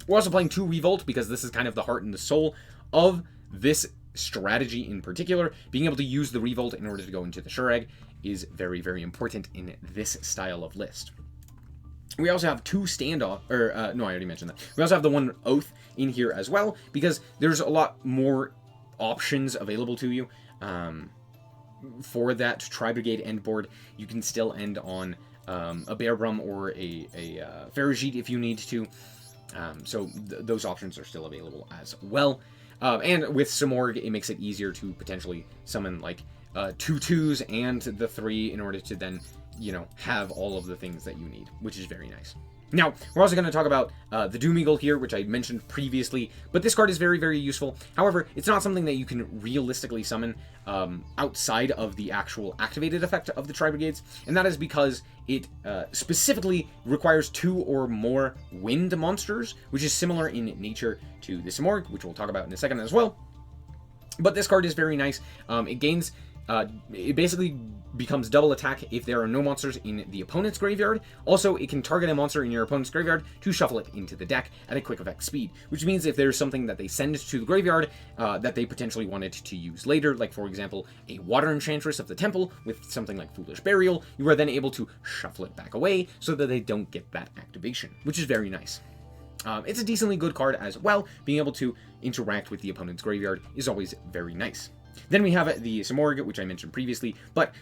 We're also playing 2 Revolt, because this is kind of the heart and the soul of this strategy in particular. Being able to use the Revolt in order to go into the Shurag is very, very important in this style of list. We also have 2 Standoff, or no, I already mentioned that. We also have the 1 Oath in here as well, because there's a lot more options available to you. For that Tri-Brigade end board, you can still end on a Bearbrum or a Farashit if you need to. So those options are still available as well. And with Samor, it makes it easier to potentially summon like 2 2s and the 3 in order to then, you know, have all of the things that you need, which is very nice. Now, we're also going to talk about the Doom Eagle here, which I mentioned previously, but this card is very, very useful. However, it's not something that you can realistically summon outside of the actual activated effect of the Tri-Brigades, and that is because it specifically requires 2 or more wind monsters, which is similar in nature to the Samor, which we'll talk about in a second as well. But this card is very nice. It gains... it basically becomes double attack if there are no monsters in the opponent's graveyard. Also, it can target a monster in your opponent's graveyard to shuffle it into the deck at a quick effect speed, which means if there's something that they send to the graveyard that they potentially wanted to use later, like for example, a Water Enchantress of the Temple with something like Foolish Burial, you are then able to shuffle it back away so that they don't get that activation, which is very nice. It's a decently good card as well. Being able to interact with the opponent's graveyard is always very nice. Then we have the Samor, which I mentioned previously, but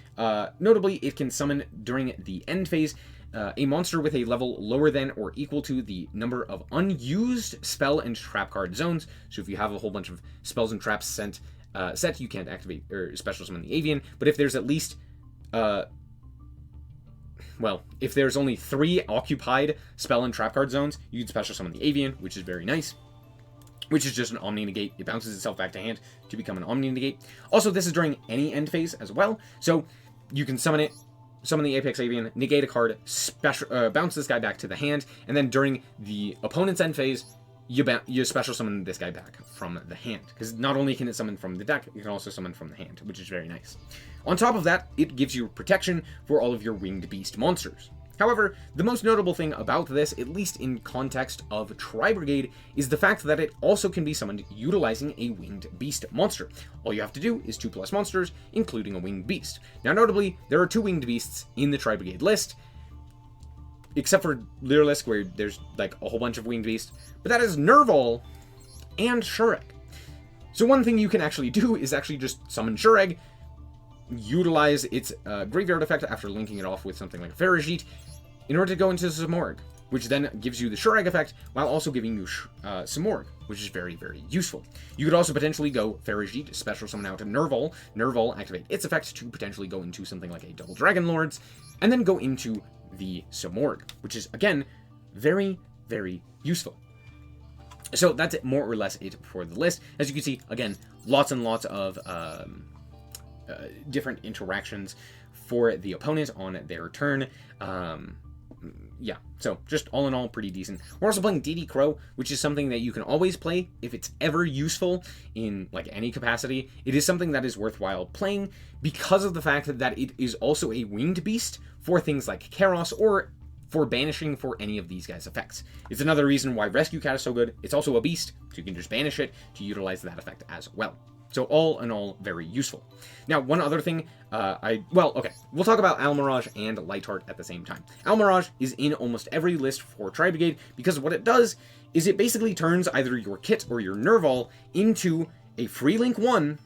notably it can summon during the end phase a monster with a level lower than or equal to the number of unused spell and trap card zones. So if you have a whole bunch of spells and traps set, you can't activate or special summon the Avian. But if there's at least, if there's only 3 occupied spell and trap card zones, you can special summon the Avian, which is very nice. Which is just an Omni Negate. It bounces itself back to hand to become an Omni Negate. Also, this is during any end phase as well. So you can summon the Apex Avian, negate a card, bounce this guy back to the hand, and then during the opponent's end phase, you special summon this guy back from the hand. Because not only can it summon from the deck, it can also summon from the hand, which is very nice. On top of that, it gives you protection for all of your winged beast monsters. However, the most notable thing about this, at least in context of Tri-Brigade, is the fact that it also can be summoned utilizing a winged beast monster. All you have to do is 2+ monsters, including a winged beast. Now notably, there are 2 winged beasts in the Tri-Brigade list, except for Lisk, where there's like a whole bunch of winged beasts, but that is Nerval and Shureg. So one thing you can actually do is actually just summon Shureg, utilize its graveyard effect after linking it off with something like Farajit in order to go into Samor, which then gives you the Shureg effect while also giving you Samor, which is very, very useful. You could also potentially go Farajit, special summon out Nerval, activate its effect to potentially go into something like a Double Dragon Lords, and then go into the Samor, which is, again, very, very useful. So that's more or less it for the list. As you can see, again, lots and lots of different interactions for the opponent on their turn. Yeah, so just all in all, pretty decent. We're also playing DD Crow, which is something that you can always play if it's ever useful in like any capacity. It is something that is worthwhile playing because of the fact that it is also a winged beast for things like Karos or for banishing for any of these guys' effects. It's another reason why Rescue Cat is so good. It's also a beast, so you can just banish it to utilize that effect as well. So all in all, very useful. Now, one other thing, we'll talk about Almirage and Lightheart at the same time. Almirage is in almost every list for Tri-Brigade because what it does is it basically turns either your Kit or your Nerval into a free link 1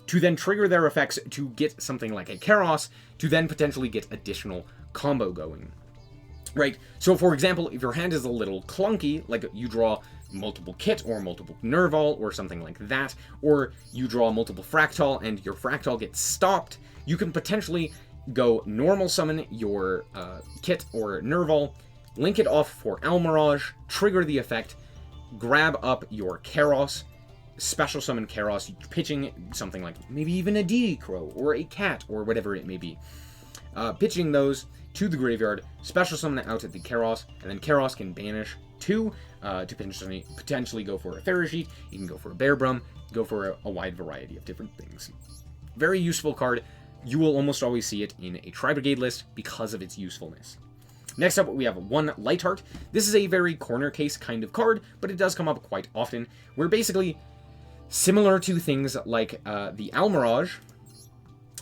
to then trigger their effects to get something like a Karos to then potentially get additional combo going. Right, so for example, if your hand is a little clunky, like you draw multiple Kit or multiple Nerval or something like that, or you draw multiple Fractal and your Fractal gets stopped, you can potentially go normal summon your Kit or Nerval, link it off for Almirage, trigger the effect, grab up your Karos, special summon Karos, pitching something like maybe even a DD Crow or a cat or whatever it may be. Pitching those to the graveyard, special summon out at the Karos, and then Karos can banish 2 to potentially go for a Farajit, you can go for a Bearbrum, go for a wide variety of different things. Very useful card. You will almost always see it in a Tri-Brigade list because of its usefulness. Next up, we have 1 Lightheart. This is a very corner case kind of card, but it does come up quite often, where basically, similar to things like the Almirage,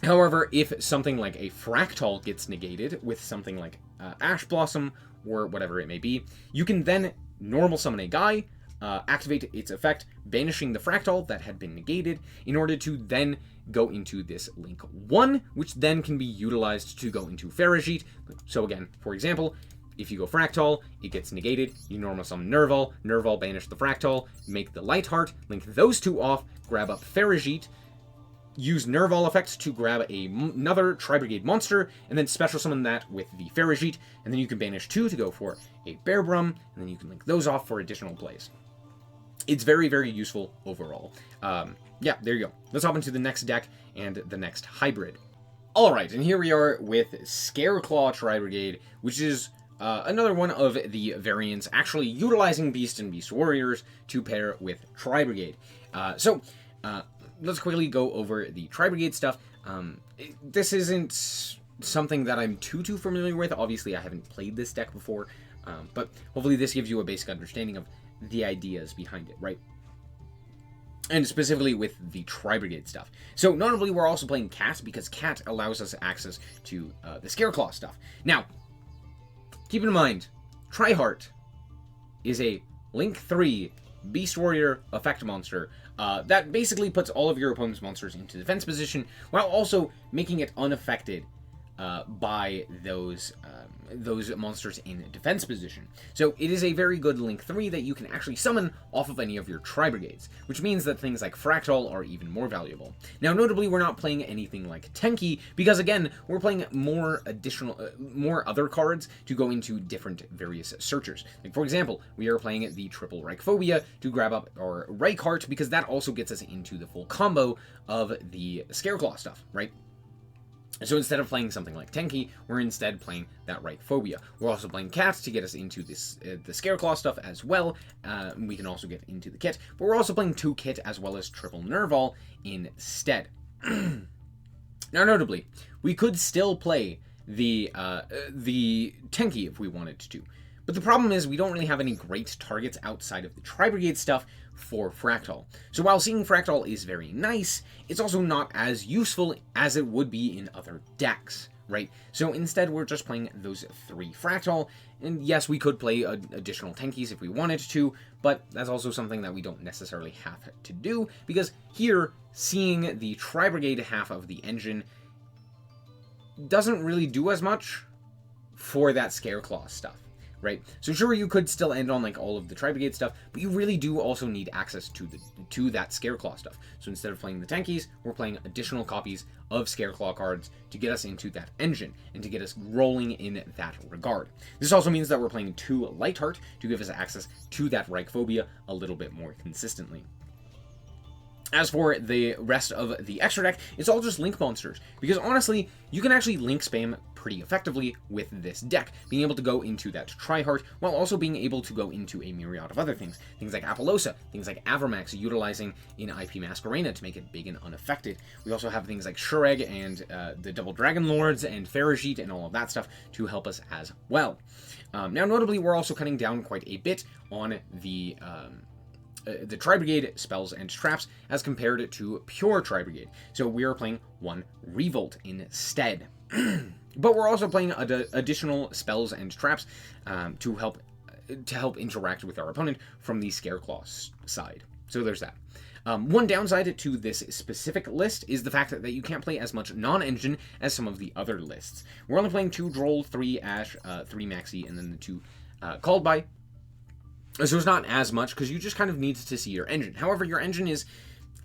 however, if something like a Fractal gets negated with something like Ash Blossom or whatever it may be, you can then normal summon a guy, activate its effect, banishing the Fractal that had been negated in order to then go into this Link 1, which then can be utilized to go into Farajit. So again, for example, if you go Fractal, it gets negated, you normal summon Nerval, banish the Fractal, make the Lightheart, link those 2 off, grab up Farajit, use Nerval effects to grab another Tri-Brigade monster, and then special summon that with the Farajit, and then you can banish 2 to go for a Bearbrum, and then you can link those off for additional plays. It's very, very useful overall. Yeah, there you go. Let's hop into the next deck and the next hybrid. Alright, and here we are with Scareclaw Tri-Brigade, which is another one of the variants actually utilizing Beast and Beast Warriors to pair with Tri-Brigade. Let's quickly go over the Tri-Brigade stuff. This isn't something that I'm too familiar with. Obviously, I haven't played this deck before, but hopefully this gives you a basic understanding of the ideas behind it, right? And specifically with the Tri-Brigade stuff. So, notably, we're also playing Cat, because Cat allows us access to the Scareclaw stuff. Now, keep in mind, Tri-Heart is a Link 3 Beast Warrior effect monster that basically puts all of your opponent's monsters into defense position while also making it unaffected by those monsters in defense position. So it is a very good Link 3 that you can actually summon off of any of your Tri-Brigades, which means that things like Fractal are even more valuable. Now, notably, we're not playing anything like Tenki, because again, we're playing more other cards to go into different various searchers. Like, for example, we are playing the triple Reichphobia to grab up our Reichardt, because that also gets us into the full combo of the Scareclaw stuff, right? So instead of playing something like Tenki, we're instead playing that Reichphobia. We're also playing Cats to get us into this the Scareclaw stuff as well. We can also get into the Kit, but we're also playing 2 Kit as well as triple Nerval instead. Now, notably, we could still play the Tenki if we wanted to. But the problem is we don't really have any great targets outside of the Tri-Brigade stuff for Fractal. So while seeing Fractal is very nice, it's also not as useful as it would be in other decks, right? So instead we're just playing those 3 Fractal, and yes, we could play additional Tenkis if we wanted to, but that's also something that we don't necessarily have to do, because here, seeing the Tri-Brigade half of the engine doesn't really do as much for that Scareclaw stuff. Right? So sure, you could still end on like all of the Tri-Brigade stuff, but you really do also need access to that Scareclaw stuff. So instead of playing the Tenkis, we're playing additional copies of Scareclaw cards to get us into that engine and to get us rolling in that regard. This also means that we're playing 2 Lightheart to give us access to that Reichphobia a little bit more consistently. As for the rest of the extra deck, it's all just Link monsters, because honestly, you can actually Link spam pretty effectively with this deck, being able to go into that Tri-Heart, while also being able to go into a myriad of other things. Things like Apollosa, things like Avramax, utilizing in IP Masquerena to make it big and unaffected. We also have things like Shureg and the Double Dragon Lords and Farajit and all of that stuff to help us as well. Now, notably, we're also cutting down quite a bit on the Tri-Brigade spells and traps as compared to pure Tri-Brigade. So we are playing 1 Revolt instead. But we're also playing additional spells and traps to help interact with our opponent from the Scareclaw side. So there's that. One downside to this specific list is the fact that you can't play as much non-engine as some of the other lists. We're only playing 2 Droll, 3 Ash, 3 Maxi, and then the 2 Called By. So it's not as much, because you just kind of need to see your engine. However, your engine is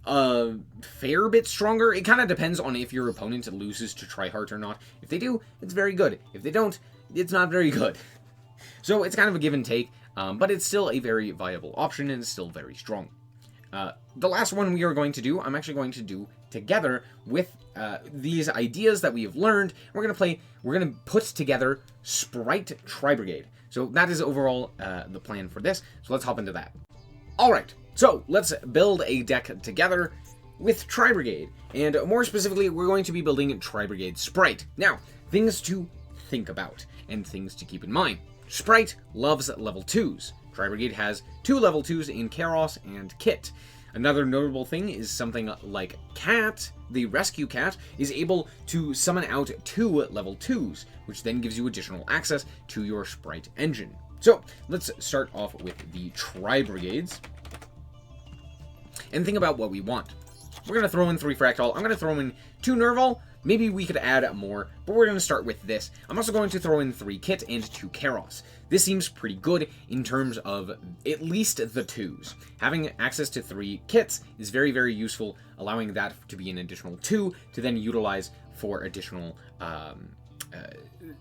a fair bit stronger. It kind of depends on if your opponent loses to Tri-Heart or not. If they do, it's very good. If they don't, it's not very good. So it's kind of a give and take, but it's still a very viable option, and it's still very strong. The last one we are going to do, I'm actually going to do together with these ideas that we have learned. We're going to put together Sprite Tri-Brigade. So that is overall the plan for this. So let's hop into that. All right, so let's build a deck together with Tri-Brigade. And more specifically, we're going to be building Tri-Brigade Sprite. Now, things to think about and things to keep in mind. Sprite loves level 2s. Tri-Brigade has 2 level 2s in Karos and Kit. Another notable thing is something like Cat, the Rescue Cat, is able to summon out 2 level 2s, which then gives you additional access to your Sprite engine. So, let's start off with the Tri-Brigades and think about what we want. We're going to throw in 3 Fractal. I'm going to throw in 2 Nerval. Maybe we could add more, but we're going to start with this. I'm also going to throw in 3 Kit and 2 Karos. This seems pretty good in terms of at least the 2s. Having access to 3 Kits is very, very useful, allowing that to be an additional 2 to then utilize for additional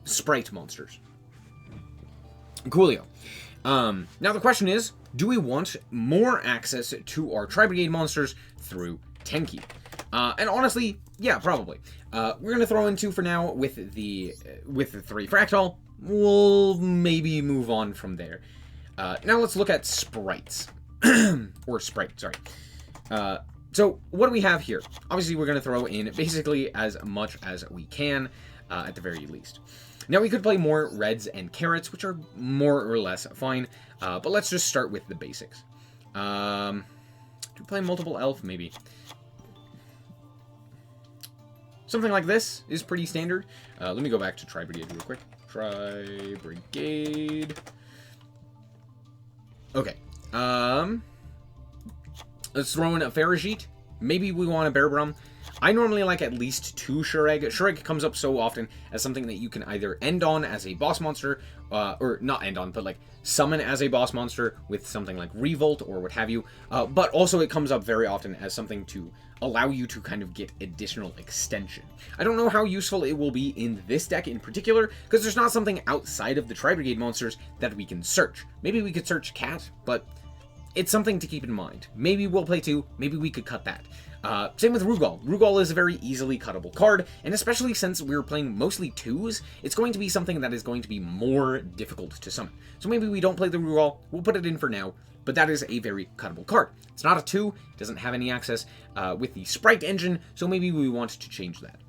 Sprite monsters. Coolio. Now the question is, do we want more access to our Tri-Brigade monsters through Tenki? And honestly, yeah, probably. We're going to throw in 2 for now with the 3 Fractal. We'll maybe move on from there. Now let's look at sprites. Or Sprite, sorry. So what do we have here? Obviously, we're going to throw in basically as much as we can, at the very least. Now, we could play more Reds and Carrots, which are more or less fine, but let's just start with the basics. Do we play multiple Elf? Maybe. Something like this is pretty standard. Let me go back to Tri-Brigade real quick. Tri-Brigade. Okay. Let's throw in a Farajit. Maybe we want a Bearbrum. I normally like at least 2 Shureg. Shureg comes up so often as something that you can either end on as a boss monster, or not end on, but like summon as a boss monster with something like Revolt or what have you. But also it comes up very often as something to allow you to kind of get additional extension. I don't know how useful it will be in this deck in particular, because there's not something outside of the Tri-Brigade monsters that we can search. Maybe we could search Cat, but it's something to keep in mind. Maybe we'll play 2, maybe we could cut that. Same with Rugal. Rugal is a very easily cuttable card, and especially since we're playing mostly 2s, it's going to be something that is going to be more difficult to summon. So maybe we don't play the Rugal, we'll put it in for now, but that is a very cuttable card. It's not a 2, it doesn't have any access with the Sprite engine, so maybe we want to change that.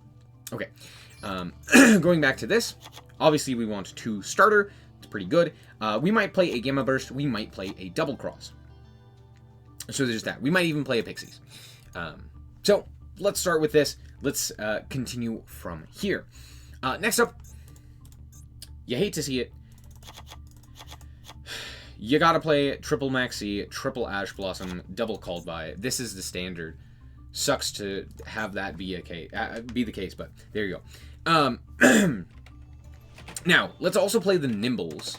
Okay, going back to this, obviously we want 2 starter, it's pretty good. We might play a Gamma Burst, we might play a Double Cross. So there's that. We might even play a Pixies. So let's start with this. Let's continue from here. Next up, you hate to see it. You gotta play triple Maxi, triple Ash Blossom, double Called By. This is the standard. Sucks to have that be the case, but there you go. Now, let's also play the Nimbles.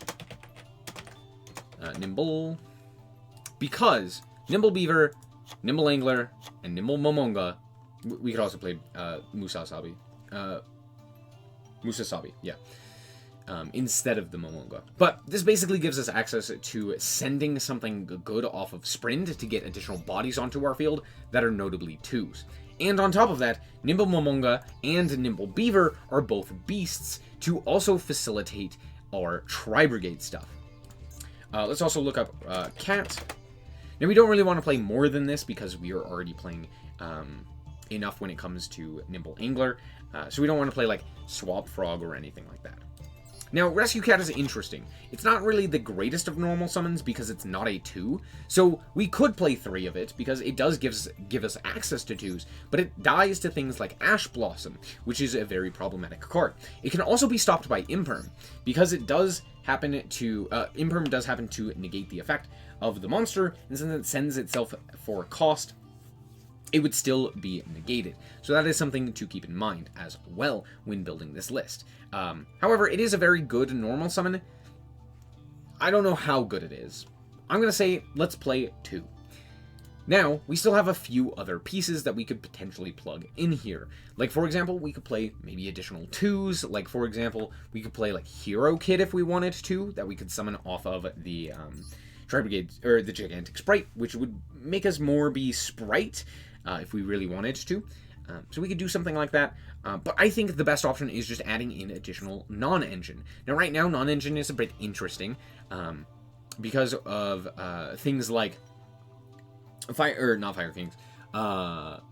Nimble. Because Nimble Beaver, Nimble Angler, and Nimble Momonga. We could also play Musasabi. Musasabi, yeah. Instead of the Momonga. But this basically gives us access to sending something good off of Sprint to get additional bodies onto our field that are notably 2s. And on top of that, Nimble Momonga and Nimble Beaver are both beasts to also facilitate our Tri-Brigade stuff. Let's also look up Cat. Now, we don't really want to play more than this because we are already playing enough when it comes to Nimble Angler. So we don't want to play like Swap Frog or anything like that. Now, Rescue Cat is interesting. It's not really the greatest of normal summons because it's not a 2. So we could play 3 of it because it does give us access to 2s, but it dies to things like Ash Blossom, which is a very problematic card. It can also be stopped by Imperm because it does happen to Imperm does happen to negate the effect of the monster, and since it sends itself for cost, it would still be negated. So that is something to keep in mind as well when building this list. However, it is a very good normal summon. I don't know how good it is. I'm going to say let's play 2. Now, we still have a few other pieces that we could potentially plug in here. Like, for example, we could play maybe additional 2s. Like, for example, we could play like Hero Kid if we wanted to, that we could summon off of the Tri-Brigade, or the Gigantic Sprite, which would make us more be Sprite if we really wanted to. So we could do something like that. But I think the best option is just adding in additional non-engine. Now, right now, non-engine is a bit interesting because of things like not Fire Kings,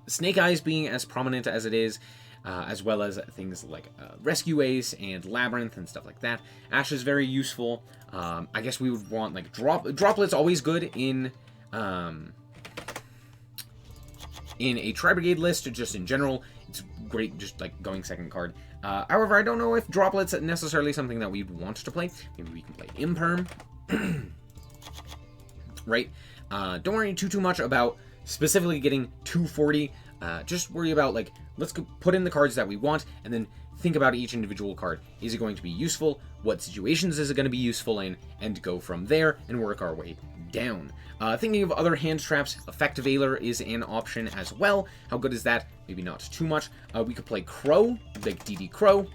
Snake Eyes being as prominent as it is, as well as things like Rescue Ace and Labyrinth and stuff like that. Ash is very useful. I guess we would want like Droplet's always good in a Tri-Brigade list, just in general. It's great just like going second card. However, I don't know if Droplet's necessarily something that we'd want to play. Maybe we can play Imperm. Right? Don't worry too much about specifically getting 240. Just worry about, like, let's go put in the cards that we want, and then think about each individual card. Is it going to be useful? What situations is it going to be useful in? And go from there and work our way down. Thinking of other hand traps, Effect Veiler is an option as well. How good is that? Maybe not too much. We could play Crow, like DD Crow.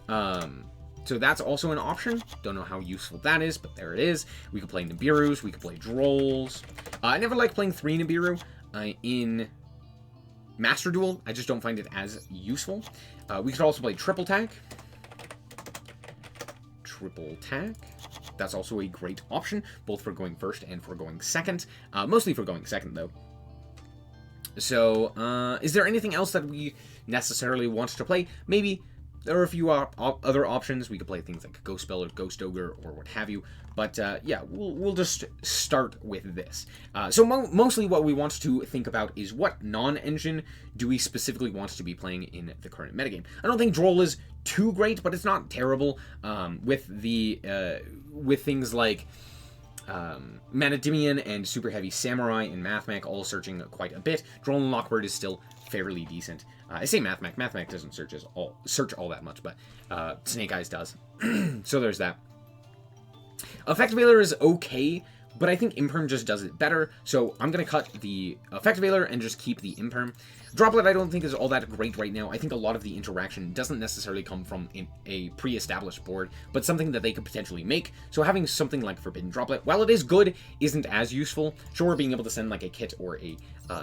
So that's also an option. Don't know how useful that is, but there it is. We could play Nibirus, we could play Drolls. I never like playing 3 Nibiru in Master Duel. I just don't find it as useful. We could also play Triple Tack. Triple Tack. That's also a great option, both for going first and for going second. Mostly for going second, though. So, is there anything else that we necessarily want to play? Maybe. There are a few other options. We could play things like Ghost Spell or Ghost Ogre or what have you. But yeah, we'll just start with this. So mostly what we want to think about is what non-engine do we specifically want to be playing in the current metagame. I don't think Droll is too great, but it's not terrible with things like Manadimian and Super Heavy Samurai and Mathmech all searching quite a bit. Droll and Lockbird is still fairly decent. I say Mathmech. Mathmech doesn't search all that much, but Snake Eyes does. So there's that. Effect Veiler is okay, but I think Imperm just does it better, so I'm going to cut the Effect Veiler and just keep the Imperm. Droplet I don't think is all that great right now. I think a lot of the interaction doesn't necessarily come from a pre-established board, but something that they could potentially make, so having something like Forbidden Droplet, while it is good, isn't as useful. Sure, being able to send like a Kit or a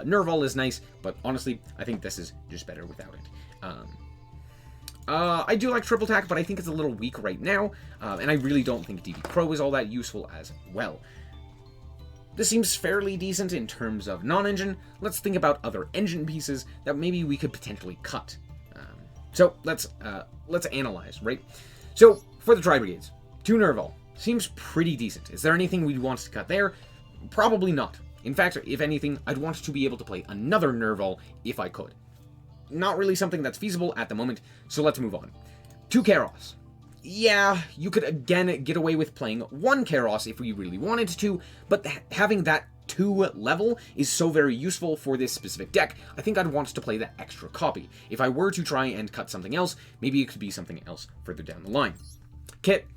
Nerval is nice, but honestly, I think this is just better without it. I do like Triple Tack, but I think it's a little weak right now, and I really don't think DD Pro is all that useful as well. This seems fairly decent in terms of non-engine. Let's think about other engine pieces that maybe we could potentially cut. So let's analyze, right? So for the Tri-Brigades, 2 Nerval seems pretty decent. Is there anything we'd want to cut there? Probably not. In fact, if anything, I'd want to be able to play another Nerval if I could. Not really something that's feasible at the moment, so let's move on. 2 Karos. Yeah, you could again get away with playing 1 Karos if we really wanted to, but having that 2 level is so very useful for this specific deck, I think I'd want to play that extra copy. If I were to try and cut something else, maybe it could be something else further down the line. Kit,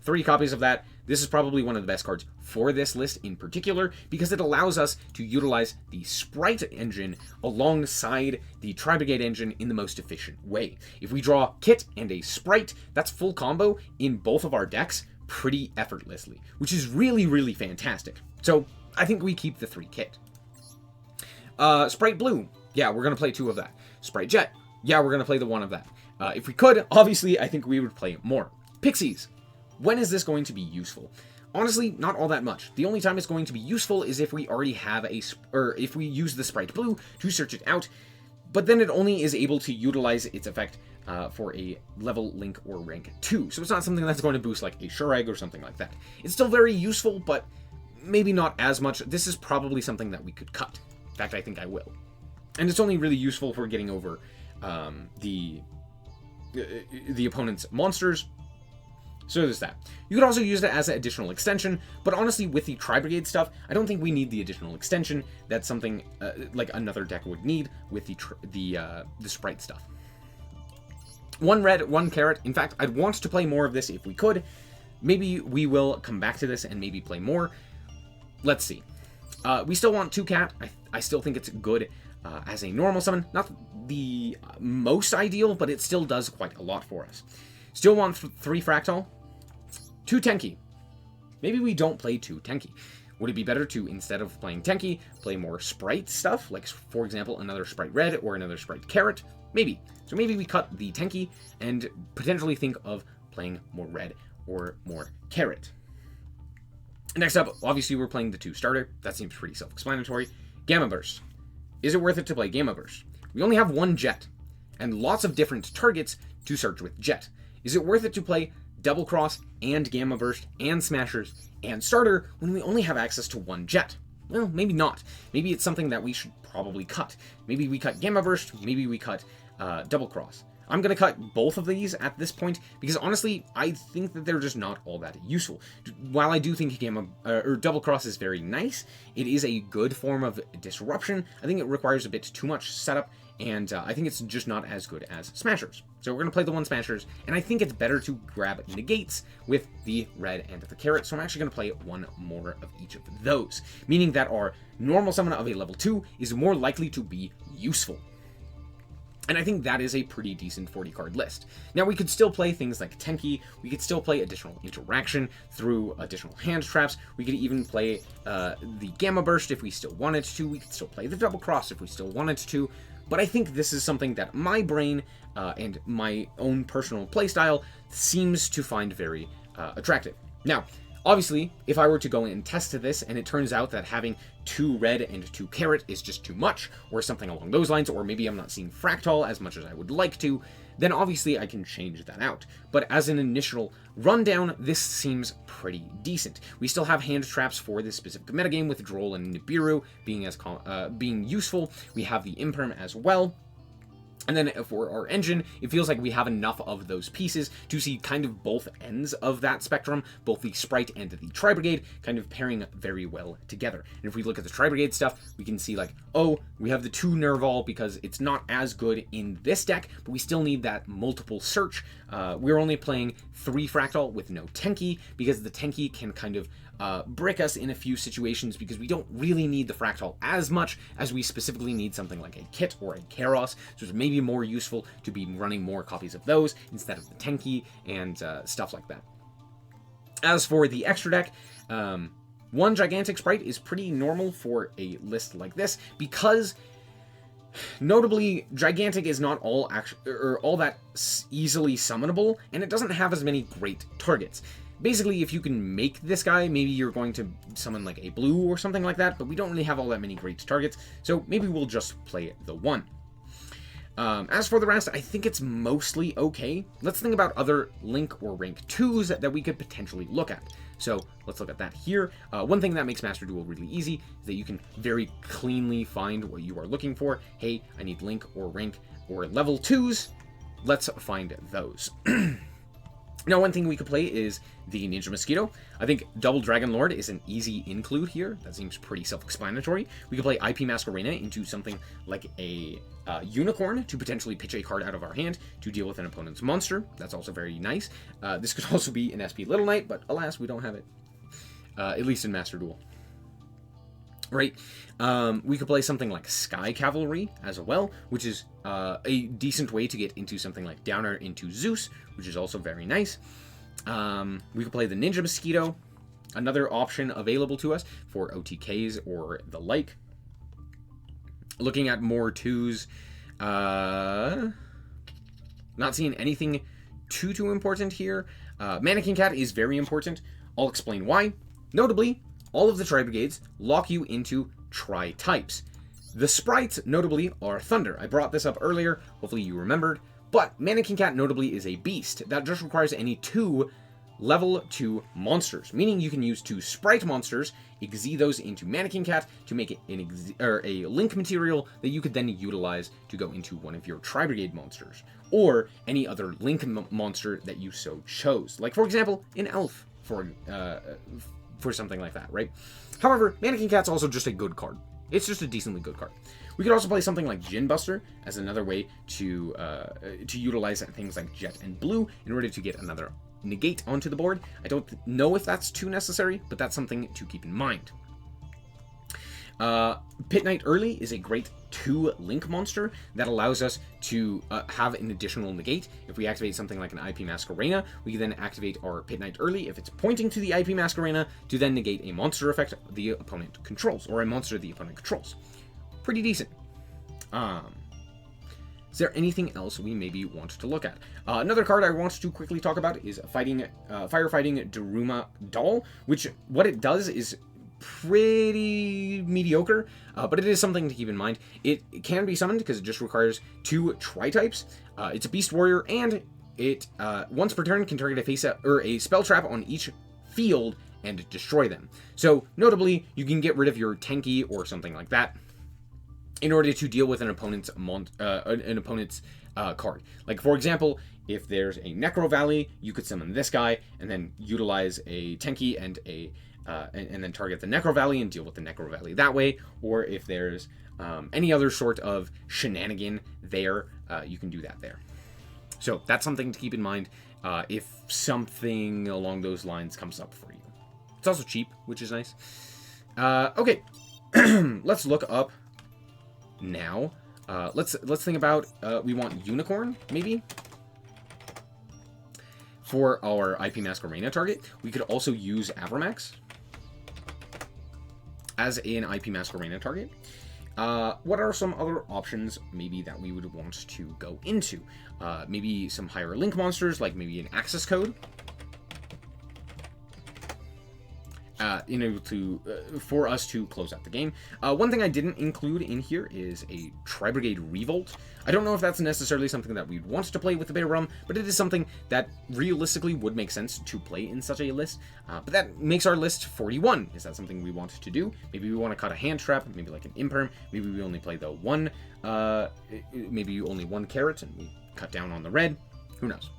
3 copies of that. This is probably one of the best cards for this list in particular, because it allows us to utilize the Sprite engine alongside the Tri-Brigade engine in the most efficient way. If we draw Kit and a Sprite, that's full combo in both of our decks pretty effortlessly, which is really, really fantastic. So I think we keep the 3 Kit. Sprite Blue, yeah, we're going to play 2 of that. Sprite Jet, yeah, we're going to play the 1 of that. If we could, obviously, I think we would play more. Pixies. When is this going to be useful? Honestly, not all that much. The only time it's going to be useful is if we already have if we use the Sprite Blue to search it out, but then it only is able to utilize its effect for a level, link, or rank 2. So it's not something that's going to boost like a Shureg or something like that. It's still very useful, but maybe not as much. This is probably something that we could cut. In fact, I think I will. And it's only really useful for getting over the opponent's monsters. So there's that. You could also use it as an additional extension, but honestly, with the Tri-Brigade stuff, I don't think we need the additional extension. That's something like another deck would need with the Sprite stuff. 1 red, 1 carrot. In fact, I'd want to play more of this if we could. Maybe we will come back to this and maybe play more. Let's see. We still want 2 cat. I still think it's good as a normal summon. Not the most ideal, but it still does quite a lot for us. Still want 3 Fractal. 2 Tenki. Maybe we don't play 2 Tenki. Would it be better to, instead of playing Tenki, play more Sprite stuff? Like, for example, another Sprite Red or another Sprite Carrot? Maybe. So maybe we cut the Tenki and potentially think of playing more Red or more Carrot. Next up, obviously we're playing the 2 starter. That seems pretty self-explanatory. Gamma Burst. Is it worth it to play Gamma Burst? We only have 1 Jet, and lots of different targets to search with Jet. Is it worth it to play Double Cross and Gamma Burst and Smashers and Starter when we only have access to 1 Jet? Well, maybe not. Maybe it's something that we should probably cut. Maybe we cut Gamma Burst, maybe we cut Double Cross. I'm going to cut both of these at this point because honestly, I think that they're just not all that useful. While I do think Double Cross is very nice, it is a good form of disruption. I think it requires a bit too much setup, and I think it's just not as good as Smashers. So we're going to play the 1 Smashers, and I think it's better to grab negates with the red and the carrot, so I'm actually going to play 1 more of each of those, meaning that our normal summon of a level 2 is more likely to be useful. And I think that is a pretty decent 40-card list. Now, we could still play things like Tenki, we could still play additional interaction through additional hand traps, we could even play the Gamma Burst if we still wanted to, we could still play the Double Cross if we still wanted to, but I think this is something that my brain and my own personal playstyle seems to find very attractive. Now, obviously, if I were to go and test this, and it turns out that having 2 red and 2 carrot is just too much, or something along those lines, or maybe I'm not seeing Fractal as much as I would like to, then obviously I can change that out. But as an initial rundown, this seems pretty decent. We still have hand traps for this specific metagame with Droll and Nibiru being useful. We have the Imperm as well. And then for our engine, it feels like we have enough of those pieces to see kind of both ends of that spectrum, both the Sprite and the Tri-Brigade, kind of pairing very well together. And if we look at the Tri-Brigade stuff, we can see like, oh, we have the 2 Nerval because it's not as good in this deck, but we still need that multiple search. We're only playing 3 Fractal with no Tenki, because the Tenki can kind of brick us in a few situations, because we don't really need the Fractal as much as we specifically need something like a Kit or a Karos, so it's maybe more useful to be running more copies of those instead of the Tenki and stuff like that. As for the extra deck, 1 Gigantic Sprite is pretty normal for a list like this, because notably, Gigantic is not all that easily summonable, and it doesn't have as many great targets. Basically, if you can make this guy, maybe you're going to summon like a blue or something like that, but we don't really have all that many great targets, so maybe we'll just play the 1. As for the rest, I think it's mostly okay. Let's think about other Link or Rank 2s that we could potentially look at. So let's look at that here. One thing that makes Master Duel really easy is that you can very cleanly find what you are looking for. Hey, I need Link or Rank or level 2s. Let's find those. Now, one thing we could play is the Ninja Mosquito. I think Double Dragon Lord is an easy include here. That seems pretty self-explanatory. We could play IP Masquerena into something like a Unicorn to potentially pitch a card out of our hand to deal with an opponent's monster. That's also very nice. This could also be an SP Little Knight, but alas, we don't have it. At least in Master Duel. Right? We could play something like Sky Cavalry as well, which is a decent way to get into something like Downer into Zeus, which is also very nice. We could play the Ninja Mosquito, another option available to us for OTKs or the like. Looking at more 2s, not seeing anything too important here. Mannequin Cat is very important. I'll explain why. Notably, all of the Tri-Brigades lock you into Tri-types. The sprites, notably, are Thunder. I brought this up earlier, hopefully you remembered, but Mannequin Cat, notably, is a beast that just requires any 2 level 2 monsters, meaning you can use 2 sprite monsters, exi those into Mannequin Cat to make it a link material that you could then utilize to go into one of your Tri-Brigade monsters, or any other link monster that you so chose. Like, for example, an elf, for something like that, right? However, Mannequin Cat's also just a good card. It's just a decently good card. We could also play something like Djinn Buster as another way to utilize things like Jet and Blue in order to get another negate onto the board. I don't know if that's too necessary, but that's something to keep in mind. Pit Knight Early is a great 2 link monster that allows us to have an additional negate. If we activate something like an IP Masquerena, we can then activate our Pit Knight Early if it's pointing to the IP Masquerena to then negate a monster effect the opponent controls, or a monster the opponent controls. Pretty decent. Is there anything else we maybe want to look at? Another card I want to quickly talk about is Firefighting Daruma Doll, which what it does is pretty mediocre, but it is something to keep in mind. It can be summoned because it just requires 2 Tri-types. It's a Beast Warrior, and it once per turn can target a spell trap on each field and destroy them. So notably, you can get rid of your Tenki or something like that in order to deal with an opponent's card. Like, for example, if there's a Necro Valley, you could summon this guy and then utilize a Tenki and and then target the Necro Valley and deal with the Necro Valley that way. Or if there's any other sort of shenanigan there, you can do that there. So that's something to keep in mind if something along those lines comes up for you. It's also cheap, which is nice. Okay, let's look up now. Let's think about we want Unicorn maybe for our IP Masquerena target. We could also use Avramax as an IP Masquerena target. What are some other options maybe that we would want to go into? Maybe some higher link monsters, like maybe an Access Code. in order to for us to close out the game. One thing I didn't include in here is a Tri-Brigade Revolt. I don't know if that's necessarily something that we'd want to play with the Bear Realm, but it is something that realistically would make sense to play in such a list. But that makes our list 41. Is that something we want to do? Maybe we want to cut a hand trap, maybe like an imperm. Maybe we only play the one, maybe only one carrot and we cut down on the red. Who knows?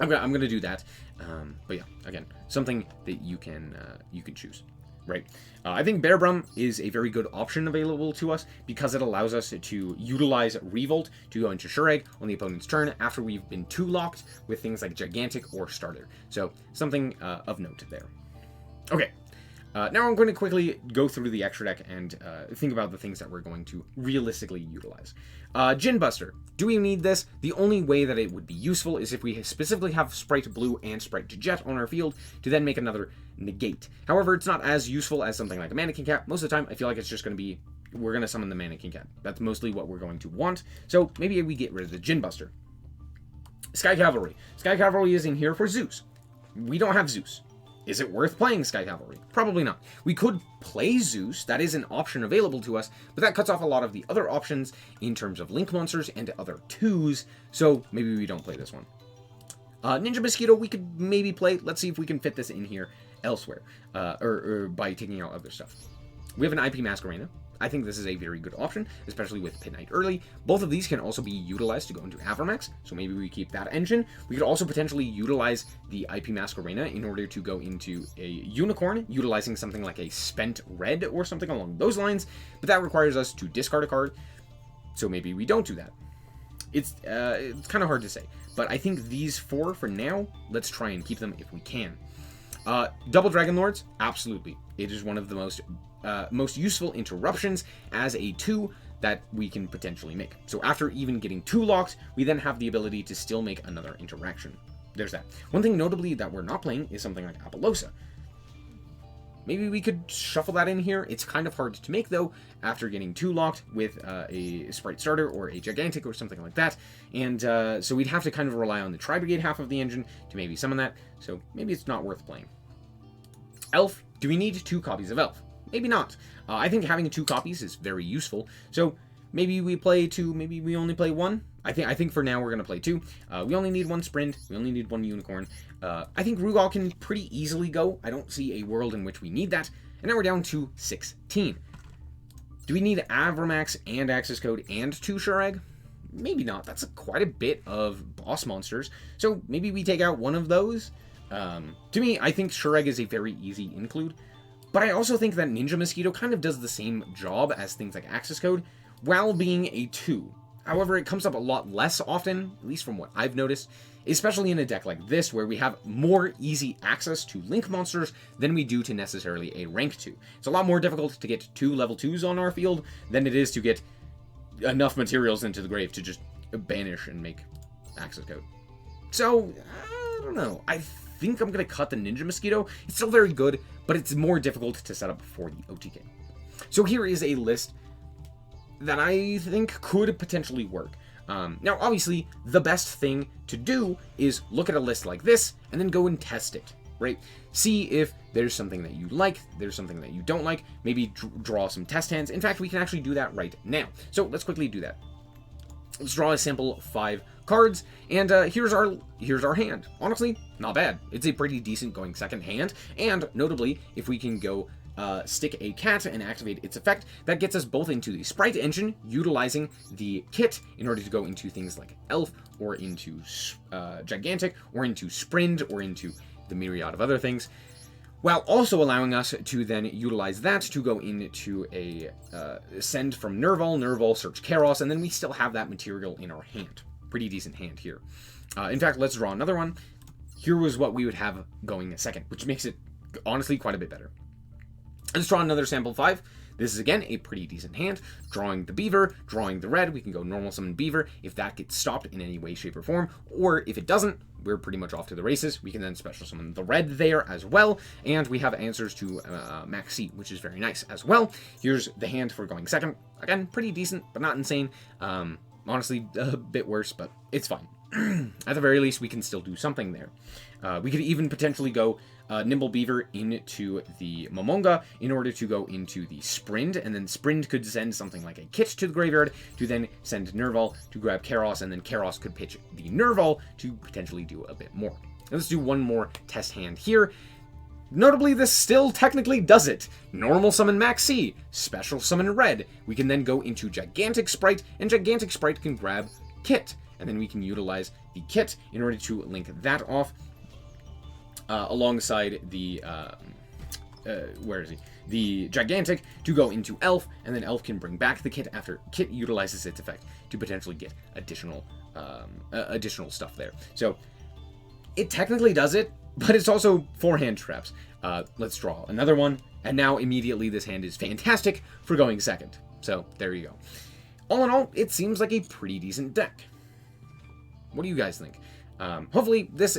I'm gonna do that, but yeah, again, something that you can choose, right? I think Bear Brum is a very good option available to us because it allows us to utilize Revolt to go into Shureg on the opponent's turn after we've been 2-locked with things like Gigantic or Starter. So something of note there. Okay. Now I'm going to quickly go through the extra deck and think about the things that we're going to realistically utilize. Gin Buster. Do we need this? The only way that it would be useful is if we specifically have Sprite Blue and Sprite Jet on our field to then make another negate. However, it's not as useful as something like a Mannequin Cat. Most of the time, I feel like it's just going to be, we're going to summon the Mannequin Cat. That's mostly what we're going to want. So maybe we get rid of the Gin Buster. Sky Cavalry. Sky Cavalry is in here for Zeus. We don't have Zeus. Is it worth playing Sky Cavalry? Probably not. We could play Zeus, that is an option available to us, but that cuts off a lot of the other options in terms of link monsters and other 2s, so maybe we don't play this one. Ninja Mosquito we could maybe play. Let's see if we can fit this in here elsewhere, or by taking out other stuff. We have an IP Masquerena. I think this is a very good option, especially with Pit Knight early. Both of these can also be utilized to go into Avramax, so maybe we keep that engine. We could also potentially utilize the IP Masquerena in order to go into a Unicorn, utilizing something like a Spent Red or something along those lines, but that requires us to discard a card, so maybe we don't do that. It's kind of hard to say, but I think these 4 for now, let's try and keep them if we can. Double Dragon Lords, absolutely. It is one of the most useful interruptions as a 2 that we can potentially make. So after even getting 2 locked, we then have the ability to still make another interaction. There's that. One thing notably that we're not playing is something like Apollosa. Maybe we could shuffle that in here. It's kind of hard to make though after getting 2 locked with a Sprite Starter or a Gigantic or something like that. And so we'd have to kind of rely on the Tri-Brigade half of the engine to maybe summon that. So maybe it's not worth playing. Elf. Do we need 2 copies of Elf? Maybe not. I think having 2 copies is very useful. So maybe we play 2, maybe we only play 1. I think for now we're going to play 2. We only need 1 Sprint. We only need 1 Unicorn. I think Rugal can pretty easily go. I don't see a world in which we need that. And now we're down to 16. Do we need Avramax and Access Code and 2 Shureg? Maybe not. That's quite a bit of boss monsters. So maybe we take out one of those. To me, I think Shureg is a very easy include. But I also think that Ninja Mosquito kind of does the same job as things like Access Code, while being a 2. However, it comes up a lot less often, at least from what I've noticed, especially in a deck like this, where we have more easy access to Link monsters than we do to necessarily a rank 2. It's a lot more difficult to get 2 level 2s on our field than it is to get enough materials into the grave to just banish and make Access Code. So, I don't know. I think I'm going to cut the Ninja Mosquito. It's still very good, but it's more difficult to set up for the OTK. So here is a list that I think could potentially work. Now, obviously, the best thing to do is look at a list like this and then go and test it, right? See if there's something that you like, there's something that you don't like, maybe draw some test hands. In fact, we can actually do that right now. So let's quickly do that. Let's draw a sample 5 cards, and here's our hand. Honestly, not bad. It's a pretty decent going second hand, and notably, if we can go stick a cat and activate its effect, that gets us both into the Sprite engine, utilizing the kit in order to go into things like Elf, or into Gigantic, or into Sprint, or into the myriad of other things, while also allowing us to then utilize that to go into a send from Nerval, search Karos, and then we still have that material in our hand. Pretty decent hand here. In fact, let's draw another one. Here was what we would have going a second, which makes it honestly quite a bit better. Let's draw another sample 5. This is, again, a pretty decent hand. Drawing the Beaver, drawing the red. We can go normal summon Beaver if that gets stopped in any way, shape, or form. Or if it doesn't, we're pretty much off to the races. We can then special summon the red there as well. And we have answers to Maxi, which is very nice as well. Here's the hand for going second. Again, pretty decent, but not insane. Honestly, a bit worse, but it's fine. at the very least, we can still do something there. We could even potentially go Nimble Beaver into the Momonga in order to go into the Sprint, and then Sprint could send something like a Kit to the graveyard to then send Nerval to grab Karos, and then Karos could pitch the Nerval to potentially do a bit more. Let's do one more test hand here. Notably, this still technically does it. Normal summon Max C, special summon Red. We can then go into Gigantic Sprite, and Gigantic Sprite can grab Kit. And then we can utilize the Kit in order to link that off alongside the, where is he? The Gigantic to go into Elf, and then Elf can bring back the Kit after Kit utilizes its effect to potentially get additional stuff there. So, it technically does it, but it's also 4 hand traps. Let's draw another one, and now immediately this hand is fantastic for going second. So, there you go. All in all, it seems like a pretty decent deck. What do you guys think? Hopefully this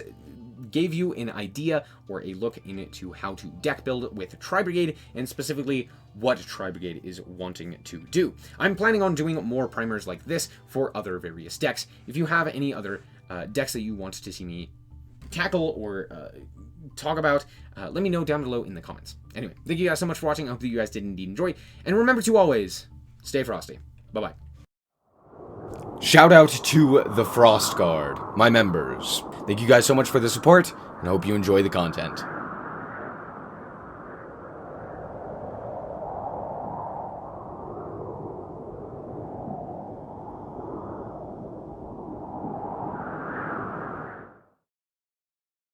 gave you an idea or a look into how to deck build with Tri-Brigade, and specifically what Tri-Brigade is wanting to do. I'm planning on doing more primers like this for other various decks. If you have any other decks that you want to see me tackle or talk about, let me know down below in the comments. Anyway, thank you guys so much for watching. I hope that you guys did indeed enjoy, and remember to always stay frosty. Bye-bye. Shout out to the Frost Guard, my members. Thank you guys so much for the support, and I hope you enjoy the content.